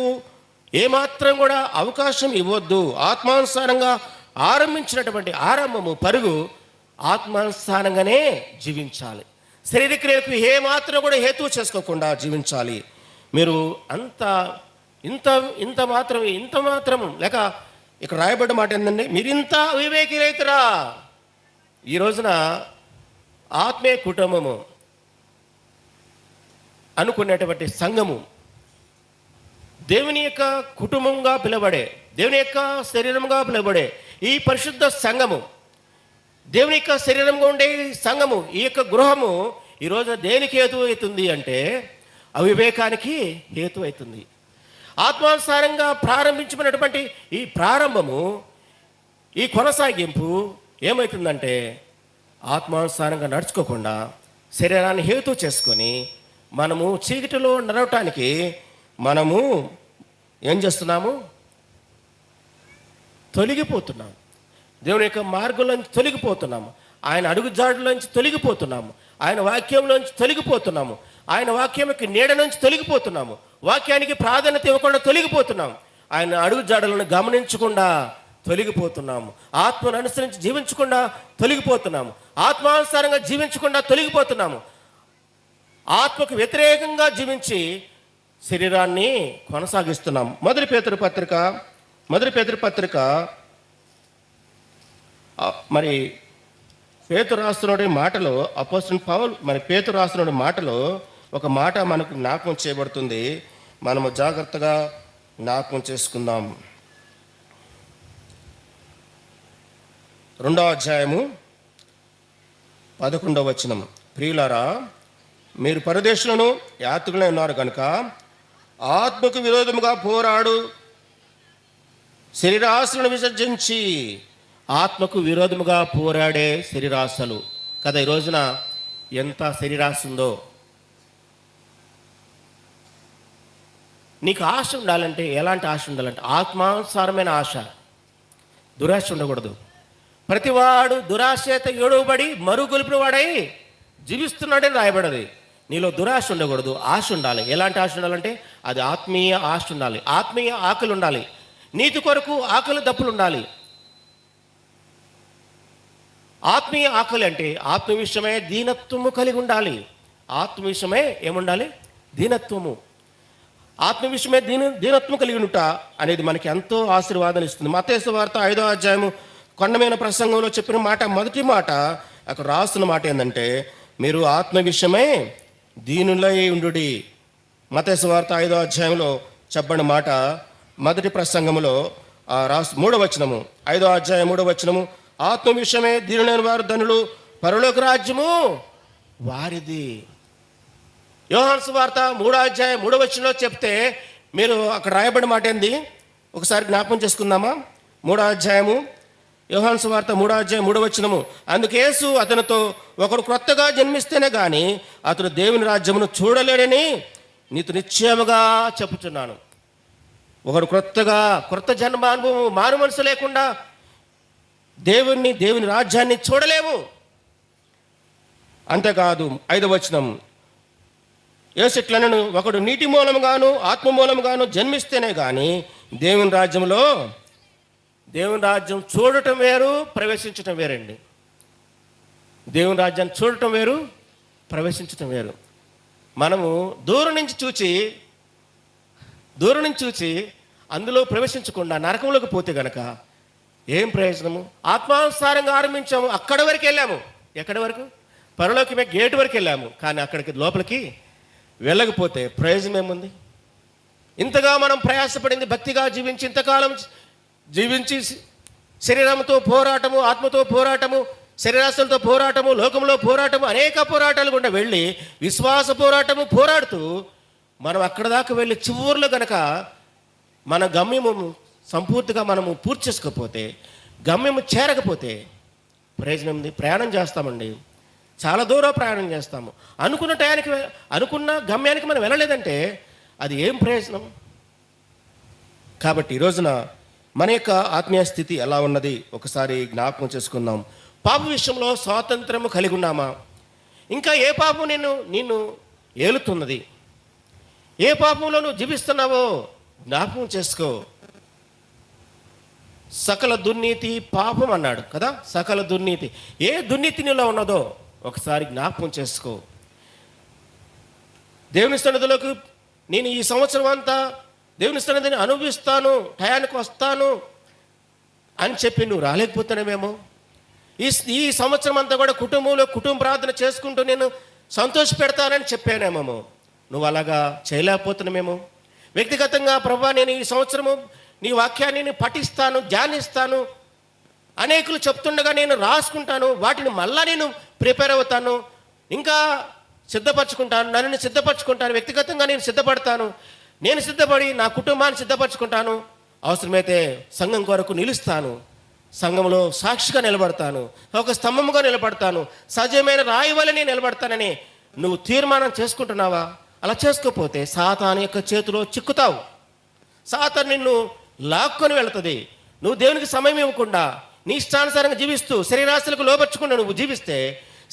ఏమాత్రం కూడా అవకాశం ఇవ్వద్దు. ఆత్మానుసారంగా ఆరంభించినటువంటి పరుగు ఆత్మానుసారంగానే జీవించాలి. శరీర క్రియలకు ఏమాత్రం కూడా హేతువు చేసుకోకుండా జీవించాలి. మీరు ఇంత మాత్రం లేక ఇక్కడ రాయబడ్డ మాట ఏంటంటే, మీరింత అవివేకులైతురా. ఈ రోజున ఆత్మీయ కుటుంబము అనుకునేటువంటి సంఘము, దేవుని యొక్క కుటుంబంగా పిలబడే, దేవుని యొక్క శరీరంగా పిలబడే ఈ పరిశుద్ధ సంఘము, దేవుని యొక్క శరీరంగా ఉండే ఈ సంఘము, ఈ యొక్క గృహము ఈ రోజున దేనికి హేతు అవుతుంది అంటే అవివేకానికి హేతు అవుతుంది. ఆత్మానుసారంగా ప్రారంభించబడినటువంటి ఈ ప్రారంభము, ఈ కొనసాగింపు ఏమవుతుందంటే ఆత్మానుసారంగా నడుచుకోకుండా శరీరాన్ని హేతు చేసుకొని మనము చీకటిలో నడవటానికి మనము ఏం చేస్తున్నాము? తొలగిపోతున్నాము. దేవుని యొక్క మార్గంలోంచి తొలగిపోతున్నాము. ఆయన అడుగుజాడులోంచి తొలగిపోతున్నాము. ఆయన వాక్యంలోంచి తొలగిపోతున్నాము. ఆయన వాక్యం యొక్క నీడ నుంచి తొలగిపోతున్నాము. వాక్యానికి ప్రాధాన్యత ఇవ్వకుండా తొలగిపోతున్నాము. ఆయన అడుగుజాడలను గమనించకుండా తొలగిపోతున్నాము. ఆత్మను అనుసరించి జీవించకుండా తొలగిపోతున్నాము. ఆత్మానుసారంగా జీవించకుండా తొలగిపోతున్నాము. ఆత్మకు వ్యతిరేకంగా జీవించి శరీరాన్ని కొనసాగిస్తున్నాం. మొదటి పేతురు పత్రిక మరి పేతురు రాస్తున్న మాటలో, అపోస్తలుడైన పౌలు మరి పేతురు రాస్తున్న మాటలో ఒక మాట మనకు జ్ఞాపకం చేయబడుతుంది. మనము జాగ్రత్తగా జ్ఞాపకం చేసుకుందాం. 2వ అధ్యాయము 11వ వచనం. ప్రియులారా, మీరు పరదేశులను యాత్రికులై ఉన్నారు కనుక ఆత్మకు విరోధముగా పోరాడు శరీరాశలను విసర్జించి, ఆత్మకు విరోధముగా పోరాడే శరీరాశలు కదా. ఈ రోజున ఎంత శరీరాశ ఉందో. నీకు ఆశ ఉండాలంటే ఎలాంటి ఆశ ఉండాలంటే ఆత్మానుసారమైన ఆశ, దురాశ ఉండకూడదు. ప్రతివాడు దురాశత ఏడుబడి మరుగులిపిన వాడై జీవిస్తున్నాడని రాయబడది. నీలో దురాశ ఉండకూడదు, ఆశ ఉండాలి. ఎలాంటి ఆశ ఉండాలంటే అది ఆత్మీయ ఆశ ఉండాలి, ఆత్మీయ ఆకలి ఉండాలి, నీతి కొరకు ఆకలి దప్పులు ఉండాలి. ఆత్మీయ ఆకలి అంటే ఆత్మ విషయమే దీనత్వము కలిగి ఉండాలి. ఆత్మ విషయమే ఏముండాలి? దీనత్వము. ఆత్మ విషయమే దీనత్వం కలిగి ఉంట అనేది మనకి ఎంతో ఆశీర్వాదాలు ఇస్తుంది. మత్తయి సువార్త 5వ అధ్యాయము కొండమైన ప్రసంగంలో చెప్పిన మాట, మొదటి మాట అక్కడ రాస్తున్న మాట ఏంటంటే, మీరు ఆత్మ విషయమై దీనులై ఉండుడి. మత్తయి సువార్త 5వ అధ్యాయంలో చెప్పబడిన మాట మొదటి ప్రసంగంలో 3వ వచనము, 5వ అధ్యాయం 3వ వచనము, ఆత్మ విషయమే దీనులైన వారు ధనులు, పరలోక రాజ్యము వారిది. యోహాను సువార్త 3వ అధ్యాయం 3వ వచనంలో చెప్తే మీరు అక్కడ రాయబడిన మాట ఏంది ఒకసారి జ్ఞాపకం చేసుకుందామా? 3వ అధ్యాయము యోహాను సువార్త 3వ అధ్యాయం 3వ వచనము, అందుకు యేసు అతనితో, ఒకడు క్రొత్తగా జన్మిస్తేనే కానీ అతడు దేవుని రాజ్యమును చూడలేడని నీతో నిశ్చయముగా చెప్పుచున్నాను. ఒకడు క్రొత్త జన్మ అనుభవం, మారు మనసు లేకుండా దేవుని రాజ్యాన్ని చూడలేము. అంతేకాదు 5వ వచనం, యేసుట్లనను, ఒకడు నీటి మూలముగాను ఆత్మ మూలముగాను జన్మిస్తేనే కానీ దేవుని రాజ్యం చూడటం వేరు, ప్రవేశించటం వేరండి. దేవుని రాజ్యాన్ని చూడటం వేరు, ప్రవేశించటం వేరు. మనము దూరం నుంచి చూచి అందులో ప్రవేశించకుండా నరకంలోకి పోతే గనక ఏం ప్రయోజనము? ఆత్మానుసారంగా ఆరంభించాము, అక్కడి వరకు వెళ్ళాము. ఎక్కడి వరకు? పరలోకమే గేటు వరకు వెళ్ళాము. కానీ అక్కడికి లోపలికి వెళ్ళకపోతే ప్రయోజనం ఏముంది? ఇంతగా మనం ప్రయాసపడింది, భక్తిగా జీవించి ఇంతకాలం జీవించి శరీరంతో పోరాటము, ఆత్మతో పోరాటము, శరీరాశలతో పోరాటము, లోకంలో పోరాటము, అనేక పోరాటాలు గుండా వెళ్ళి విశ్వాస పోరాటము పోరాడుతూ మనం అక్కడ దాకా వెళ్ళి చివరిలో గనక మన గమ్యము సంపూర్తిగా మనము పూర్తి చేసుకోకపోతే, గమ్యము చేరకపోతే ప్రయోజనం ఉంది. ప్రయాణం చేస్తామండి, చాలా దూరం ప్రయాణం చేస్తాము, అనుకున్న టయానికి అనుకున్న గమ్యానికి మనం వెళ్ళలేదంటే అది ఏం ప్రయోజనం? కాబట్టి ఈ రోజున మన యొక్క ఆత్మీయ స్థితి ఎలా ఉన్నది ఒకసారి జ్ఞాపకం చేసుకుందాం. పాప విషయంలో స్వాతంత్రము కలిగి ఉన్నామా? ఇంకా ఏ పాపం నిన్ను ఏలుతున్నది? ఏ పాపంలో నువ్వు జీవిస్తున్నావో జ్ఞాపకం చేసుకో. సకల దుర్నీతి పాపం అన్నాడు కదా. సకల దుర్నీతి, ఏ దుర్నీతి నీలో ఉన్నదో ఒకసారి జ్ఞాపకం చేసుకో. దేవుని సన్నిధిలోకి నేను ఈ సంవత్సరం అంతా దేవుని సన్నిధిని అనుభవిస్తాను, టయానికి వస్తాను, అని చెప్పి నువ్వు రాలేకపోతున్నావేమో. ఈ ఈ సంవత్సరం అంతా కూడా కుటుంబంలో కుటుంబ ప్రార్థన చేసుకుంటూ నేను సంతోష పెడతానని చెప్పానేమో. నువ్వు అలాగా చేయలేకపోతున్నామేమో. వ్యక్తిగతంగా ప్రభా నేను ఈ సంవత్సరము నీ వాక్యాన్ని నేను పఠిస్తాను, ధ్యానిస్తాను, అనేకులు చెప్తుండగా నేను రాసుకుంటాను, వాటిని మళ్ళా నేను ప్రిపేర్ అవుతాను, ఇంకా సిద్ధపరచుకుంటాను, నన్ను సిద్ధపరచుకుంటాను, వ్యక్తిగతంగా నేను సిద్ధపడతాను, నేను సిద్ధపడి నా కుటుంబాన్ని సిద్ధపరచుకుంటాను, అవసరమైతే సంఘం కొరకు నిలుస్తాను, సంఘంలో సాక్షిగా నిలబడతాను, ఒక స్తంభముగా నిలబడతాను, సజీవమైన రాయి వలె నేను నిలబడతానని నువ్వు తీర్మానం చేసుకుంటున్నావా? అలా చేసుకోకపోతే సాతాను యొక్క చేతిలో చిక్కుతావు. సాతాను నిన్ను లాక్కొని వెళుతుంది. నువ్వు దేవునికి సమయం ఇవ్వకుండా నీ ఇష్టానుసారంగా జీవిస్తూ శరీరాశలకు లోపర్చకుండా నువ్వు జీవిస్తే,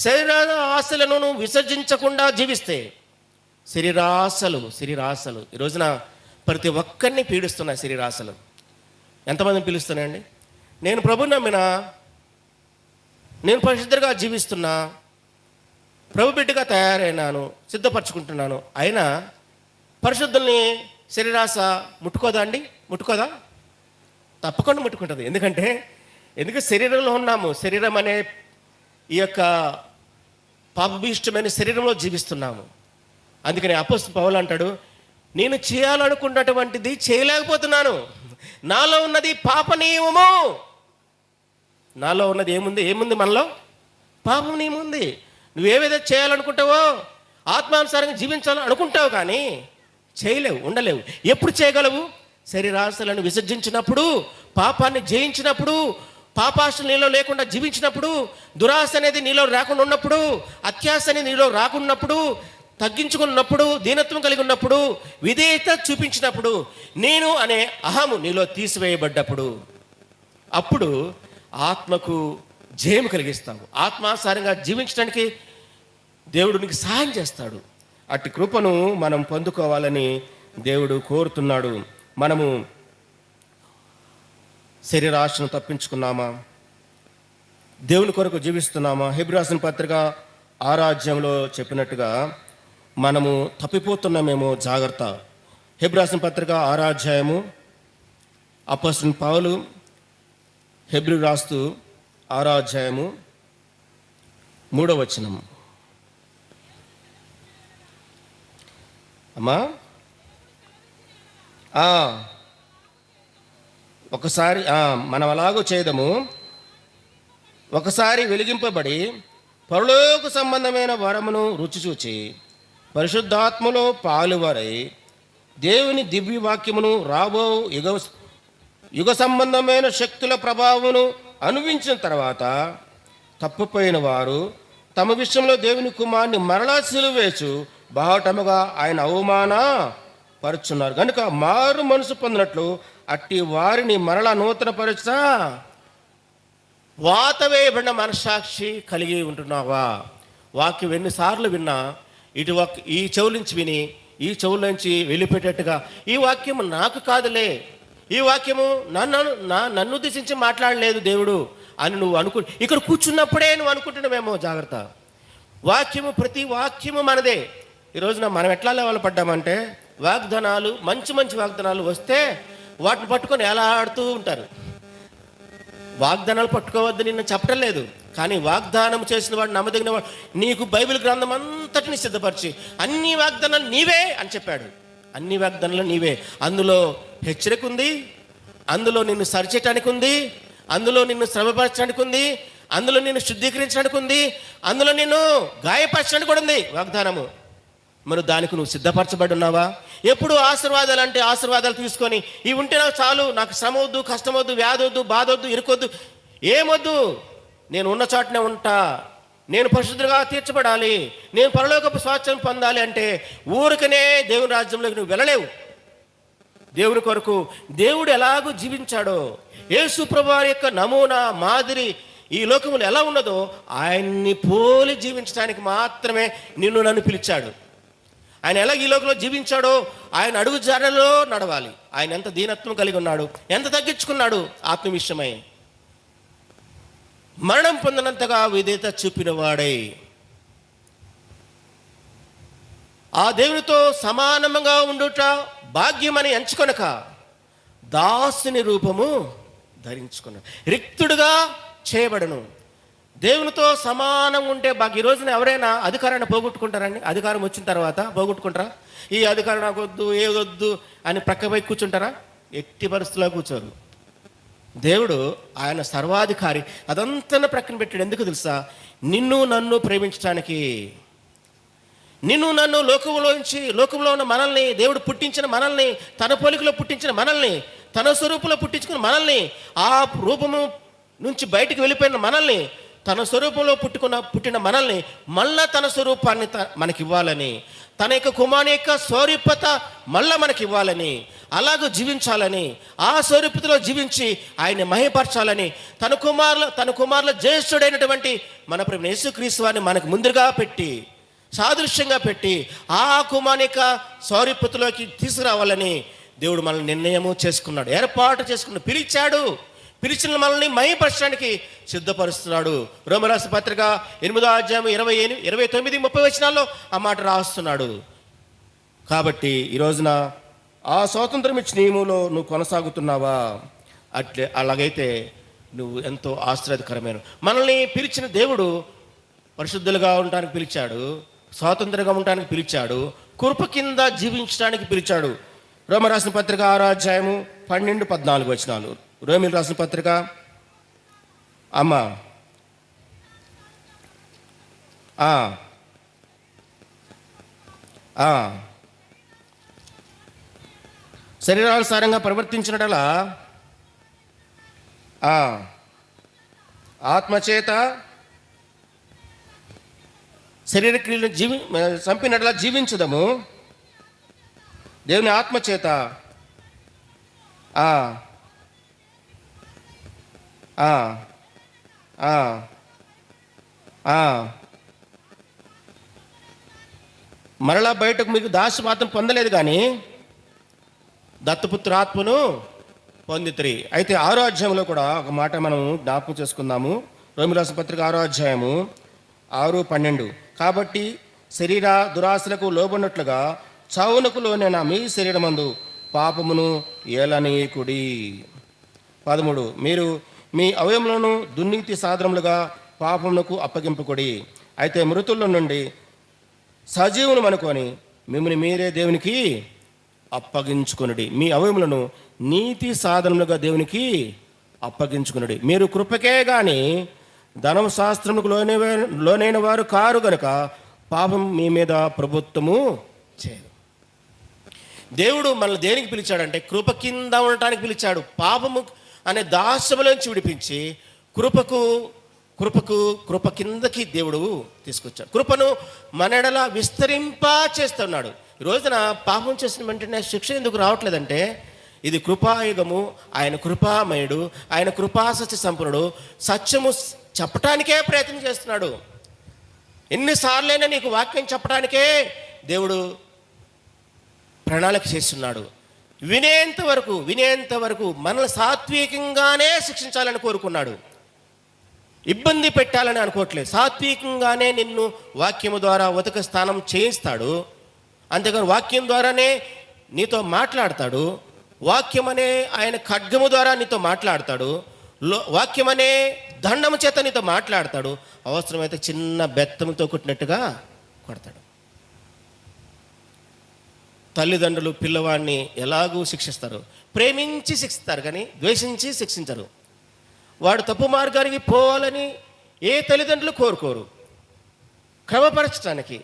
శరీర ఆశలను నువ్వు విసర్జించకుండా జీవిస్తే, శరీరాశలు ఈ రోజున ప్రతి ఒక్కరిని పీడిస్తున్నాయి. శరీరాశలు ఎంతమందిని పీడిస్తున్నాయండి? నేను ప్రభుని నమ్మినా, నేను పరిశుద్ధంగా జీవిస్తున్నా, ప్రభు బిడ్డగా తయారైనాను, సిద్ధపరచుకుంటున్నాను, అయినా పరిశుద్ధుల్ని శరీరాశ ముట్టుకోదా అండి? ముట్టుకోదా? తప్పకుండా ముట్టుకుంటుంది. ఎందుకంటే శరీరంలో ఉన్నాము. శరీరం అనే ఈ యొక్క పాపభీష్టమైన శరీరంలో జీవిస్తున్నాము. అందుకని అపోస్తలుడు పౌలు అంటాడు, నేను చేయాలనుకున్నటువంటిది చేయలేకపోతున్నాను, నాలో ఉన్నది పాప నియమము. నాలో ఉన్నది ఏముంది మనలో? పాపం నియముంది. నువ్వేవేదో చేయాలనుకుంటావో, ఆత్మానుసారంగా జీవించాలని అనుకుంటావు, కానీ చేయలేవు, ఉండలేవు. ఎప్పుడు చేయగలవు? శరీరాశలను విసర్జించినప్పుడు, పాపాన్ని జయించినప్పుడు, పాపాశలు నీలో లేకుండా జీవించినప్పుడు, దురాశ అనేది నీలో రాకుండా ఉన్నప్పుడు, అత్యాశ అనేది నీలో రాకున్నప్పుడు, తగ్గించుకున్నప్పుడు, దీనత్వం కలిగి ఉన్నప్పుడు, విధేయత చూపించినప్పుడు, నేను అనే అహము నీలో తీసివేయబడ్డప్పుడు, అప్పుడు ఆత్మకు జయము కలిగిస్తావు. ఆత్మానుసారంగా జీవించడానికి దేవుడు నీకు సహాయం చేస్తాడు. అట్టి కృపను మనం పొందుకోవాలని దేవుడు కోరుతున్నాడు. మనము శరీరాశను తప్పించుకున్నామా? దేవుని కొరకు జీవిస్తున్నామా? హెబ్రీ రాసిన పత్రిక 6వ అధ్యాయంలో చెప్పినట్టుగా మనము తప్పిపోతున్నామేమో, జాగ్రత్త. హెబ్రీ రాసిన పత్రిక 6వ అధ్యాయము, అపోస్తలుడు పౌలు హెబ్రీ రాస్తూ 6వ అధ్యాయము 3వ వచనం. అమ్మా, ఒకసారి మనం అలాగూ చేయదము. ఒకసారి వెలిగింపబడి పరలోక సంబంధమైన వరమును రుచి చూచి పరిశుద్ధాత్మలో పాలువారై దేవుని దివ్య వాక్యమును రాబో యుగ సంబంధమైన శక్తుల ప్రభావమును అనుభవించిన తర్వాత తప్పిపోయిన వారు తమ విషయంలో దేవుని కుమారుని మరలా సిలువేచు బాహటముగా ఆయన అవమాన పరుచున్నారు. కనుక మారు మనసు పొందినట్లు అట్టి వారిని మరలా నూతన పరచ వాత వేయబడిన మనస్సాక్షి కలిగి ఉంటున్నావా? వాక్యం ఎన్నిసార్లు విన్నా ఈ చెవుల నుంచి విని ఈ చెవుల నుంచి వెళ్ళిపెట్టేట్టుగా ఈ వాక్యము నాకు కాదులే, ఈ వాక్యము నన్ను ఉద్దేశించి మాట్లాడలేదు దేవుడు అని నువ్వు ఇక్కడ కూర్చున్నప్పుడే నువ్వు అనుకుంటున్నావేమో. జాగ్రత్త. వాక్యము, ప్రతి వాక్యము మనదే. ఈ రోజున మనం ఎట్లా లెవెల్ పడ్డామంటే, వాగ్దానాలు, మంచి మంచి వాగ్దానాలు వస్తే వాటిని పట్టుకొని ఎలా ఆడుతూ ఉంటారు. వాగ్దానాలు పట్టుకోవద్దు నిన్ను చెప్పడం లేదు, కానీ వాగ్దానం చేసిన వాడు, నమ్మదగిన వాడు, నీకు బైబిల్ గ్రంథం అంతటిని సిద్ధపరిచి అన్ని వాగ్దానాలు నీవే అని చెప్పాడు. అన్ని వాగ్దానాలు నీవే. అందులో హెచ్చరిక ఉంది, అందులో నిన్ను సరిచేయటానికి ఉంది, అందులో నిన్ను శ్రమపరచడానికి ఉంది, అందులో నిన్ను శుద్ధీకరించడానికి ఉంది, అందులో నిన్ను గాయపరచడానికి కూడా ఉంది వాగ్దానము. మరి దానికి నువ్వు సిద్ధపరచబడి ఉన్నావా? ఎప్పుడు ఆశీర్వాదాలు అంటే ఆశీర్వాదాలు తీసుకొని ఇవి ఉంటే నాకు చాలు, నాకు శ్రమ వద్దు, కష్టం వద్దు, వ్యాధి వద్దు, బాధ వద్దు, ఇరుకొద్దు, ఏమొద్దు, నేను ఉన్న చోటనే ఉంటా, నేను పరిశుద్ధంగా తీర్చబడాలి, నేను పరలోకపు స్వాస్థ్యం పొందాలి అంటే ఊరికనే దేవుని రాజ్యంలోకి నువ్వు వెళ్ళలేవు. దేవుని కొరకు దేవుడు ఎలాగూ జీవించాడో, యేసు ప్రభువారి యొక్క నమూనా, మాదిరి ఈ లోకములు ఎలా ఉన్నదో ఆయన్ని పోలి జీవించడానికి మాత్రమే నిన్ను నన్ను పిలిచాడు. ఆయన ఎలా ఈ లోకంలో జీవించాడో ఆయన అడుగు జాడలో నడవాలి. ఆయన ఎంత దీనత్వం కలిగి ఉన్నాడు, ఎంత తగ్గించుకున్నాడు ఆత్మ విషయమై. మరణం పొందినంతగా విధేయత చూపిన వాడై ఆ దేవునితో సమానంగా ఉండుట భాగ్యమని ఎంచుకొనక దాసుని రూపము ధరించుకున్నాడు. రిక్తుడుగా చేయబడను. దేవునితో సమానం ఉంటే బాగా. ఈ రోజున ఎవరైనా అధికారాన్ని పోగొట్టుకుంటారండి? అధికారం వచ్చిన తర్వాత పోగొట్టుకుంటారా? ఈ అధికారం నాకు వద్దు, ఏదొద్దు అని ప్రక్కపై కూర్చుంటారా? ఎట్టి పరిస్థితుల్లో కూర్చోరు. దేవుడు ఆయన సర్వాధికారి. అదంతా ప్రక్కన పెట్టాడు. ఎందుకు తెలుసా? నిన్ను నన్ను ప్రేమించడానికి. నిన్ను నన్ను లోకంలో ఉన్న మనల్ని, దేవుడు పుట్టించిన మనల్ని, తన పోలికలో పుట్టించిన మనల్ని, తన స్వరూపంలో పుట్టించుకున్న మనల్ని, ఆ రూపము నుంచి బయటికి వెళ్ళిపోయిన మనల్ని, తన స్వరూపంలో పుట్టిన మనల్ని మళ్ళా తన స్వరూపాన్ని మనకి ఇవ్వాలని, తన యొక్క కుమారుని యొక్క స్వరూపత మళ్ళా మనకి ఇవ్వాలని, అలాగూ జీవించాలని, ఆ స్వరూపతలో జీవించి ఆయన మహిమపరచాలని తన కుమారుల జ్యేష్ఠుడైనటువంటి మన ప్రభువైన యేసుక్రీస్తు వారిని మనకు ముందుగా పెట్టి, సాదృశ్యంగా పెట్టి, ఆ కుమారుని యొక్క స్వరూపతలోకి తీసుకురావాలని దేవుడు మనల్ని నిర్ణయము చేసుకున్నాడు, ఏర్పాటు చేసుకున్నాడు, పిలిచిన మనల్ని మహిమపరచడానికి సిద్ధపరుస్తున్నాడు. రోమరాసు పత్రిక 8వ అధ్యాయం 29, 30 వచనాల్లో ఆ మాట రాస్తున్నాడు. కాబట్టి ఈ రోజున ఆ స్వాతంత్రం ఇచ్చిన నియమంలో నువ్వు కొనసాగుతున్నావా? అలాగైతే నువ్వు ఎంతో ఆశ్చర్యకరమైన. మనల్ని పిలిచిన దేవుడు పరిశుద్ధులుగా ఉండటానికి పిలిచాడు, స్వాతంత్రంగా ఉండటానికి పిలిచాడు, కృప కింద జీవించడానికి పిలిచాడు. రోమ రాసిన పత్రిక 6వ అధ్యాయము 12, 14 వచనాలు. రోమిలు రాసిన పత్రిక శరీరానుసారంగా ప్రవర్తించినట్లా ఆత్మచేత శరీర క్రియలను చంపినట్లా జీవించదము. దేవుని ఆత్మచేత మరలా బయటకు మీకు దాస్యపాత్రం పొందలేదు, కానీ దత్తపుత్ర ఆత్మను పొందితిరి. అయితే 6వ అధ్యాయంలో కూడా ఒక మాట మనం జ్ఞాపకం చేసుకుందాము. రోమిలు రాసిన పత్రిక 6వ అధ్యాయము 6, 12. కాబట్టి శరీర దురాశలకు లోబడినట్లుగా చావునకు లోనైన మీ శరీరమందు పాపమును ఏలనీయకుడి. 13. మీరు మీ అవయములను దుర్నీతి సాధనములుగా పాపమునకు అప్పగింపకుడి. అయితే మృతుల్లో నుండి సజీవును అనుకొని మిమ్మల్ని మీరే దేవునికి అప్పగించుకొనుడి. మీ అవయములను నీతి సాధనములుగా దేవునికి అప్పగించుకొనుడి. మీరు కృపకే గాని ధనము శాస్త్రములకు లోనైన వారు కారు గనుక పాపం మీ మీద ప్రభుత్వము చేయదు. దేవుడు మనల్ని దేనికి పిలిచాడంటే కృప కింద ఉండటానికి పిలిచాడు. పాపము అనే దాస్యములోంచి విడిపించి కృప కిందకి దేవుడు తీసుకొచ్చాడు. కృపను మనెడల విస్తరింప చేస్తున్నాడు. ఈ రోజున పాపం చేసిన వెంటనే శిక్ష ఎందుకు రావట్లేదంటే ఇది కృపాయుగము, ఆయన కృపామయుడు, ఆయన కృపాసత్య సంపన్నుడు, సత్యము చెప్పటానికే ప్రయత్నం చేస్తున్నాడు. ఎన్నిసార్లైనా నీకు వాక్యం చెప్పడానికే దేవుడు ప్రణాళిక చేస్తున్నాడు. వినేంత వరకు మనల్ని సాత్వికంగానే శిక్షించాలని కోరుకున్నాడు. ఇబ్బంది పెట్టాలని అనుకోవట్లేదు. సాత్వికంగానే నిన్ను వాక్యము ద్వారా ఉతక స్నానం చేయిస్తాడు. అంతేకాని వాక్యం ద్వారానే నీతో మాట్లాడతాడు. వాక్యం అనే ఆయన ఖడ్గము ద్వారా నీతో మాట్లాడతాడు. వాక్యం అనే దండము చేత నీతో మాట్లాడతాడు. అవసరమైతే చిన్న బెత్తంతో కొట్టినట్టుగా కొడతాడు. తల్లిదండ్రులు పిల్లవాడిని ఎలాగూ శిక్షిస్తారు? ప్రేమించి శిక్షిస్తారు, కానీ ద్వేషించి శిక్షించరు. వాడు తప్పు మార్గానికి పోవాలని ఏ తల్లిదండ్రులు కోరుకోరు. క్రమపరచడానికి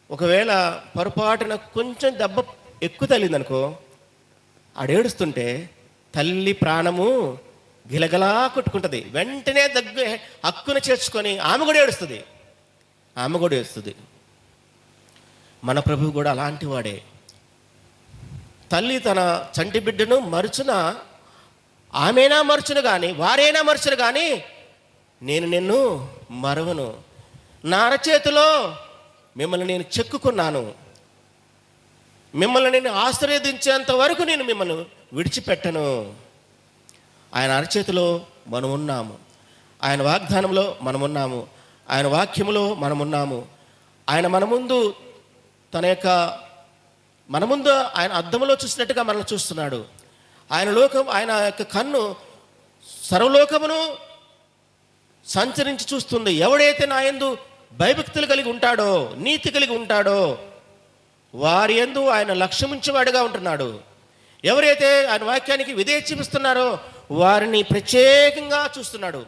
ఒకవేళ పొరపాటున కొంచెం దెబ్బ ఎక్కువ తల్లిందనుకో, ఆడేడుస్తుంటే తల్లి ప్రాణము గిలగలా కొట్టుకుంటుంది. వెంటనే హక్కును చేర్చుకొని ఆమె కూడా ఏడుస్తుంది. మన ప్రభువు కూడా అలాంటి వాడే. తల్లి తన చంటి బిడ్డను ఆమెనా మరచును కానీ వారైనా మరచును కానీ నేను నిన్ను మరవను. నా అరచేతిలో మిమ్మల్ని నేను చెక్కుకున్నాను. మిమ్మల్ని నేను ఆశీర్వదించేంత వరకు నేను మిమ్మల్ని విడిచిపెట్టను. ఆయన అరచేతిలో మనం ఉన్నాము. ఆయన వాగ్దానంలో మనం ఉన్నాము. ఆయన వాక్యములో మనం ఉన్నాము. ఆయన మన ముందు ఆయన అద్దంలో చూసినట్టుగా మనల్ని చూస్తున్నాడు. ఆయన యొక్క కన్ను సర్వలోకమును సంచరించి చూస్తుంది. ఎవడైతే నా యందు భయభక్తులు కలిగి ఉంటాడో, నీతి కలిగి ఉంటాడో, వారి యందు ఆయన లక్ష్యముంచేవాడుగా ఉంటున్నాడు. ఎవరైతే ఆయన వాక్యానికి విధేయత చూపిస్తున్నారో వారిని ప్రత్యేకంగా చూస్తున్నాడు.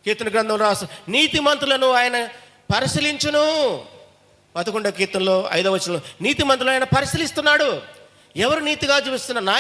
కీర్తన గ్రంథం రాసు, నీతిమంతులను ఆయన పరిశీలించును. 11వ కీర్తనలో 5వ వచనంలో నీతిమంతులను ఆయన పరిశీలిస్తున్నాడు. ఎవరు నీతిగా జీవిస్తున్నారు? నా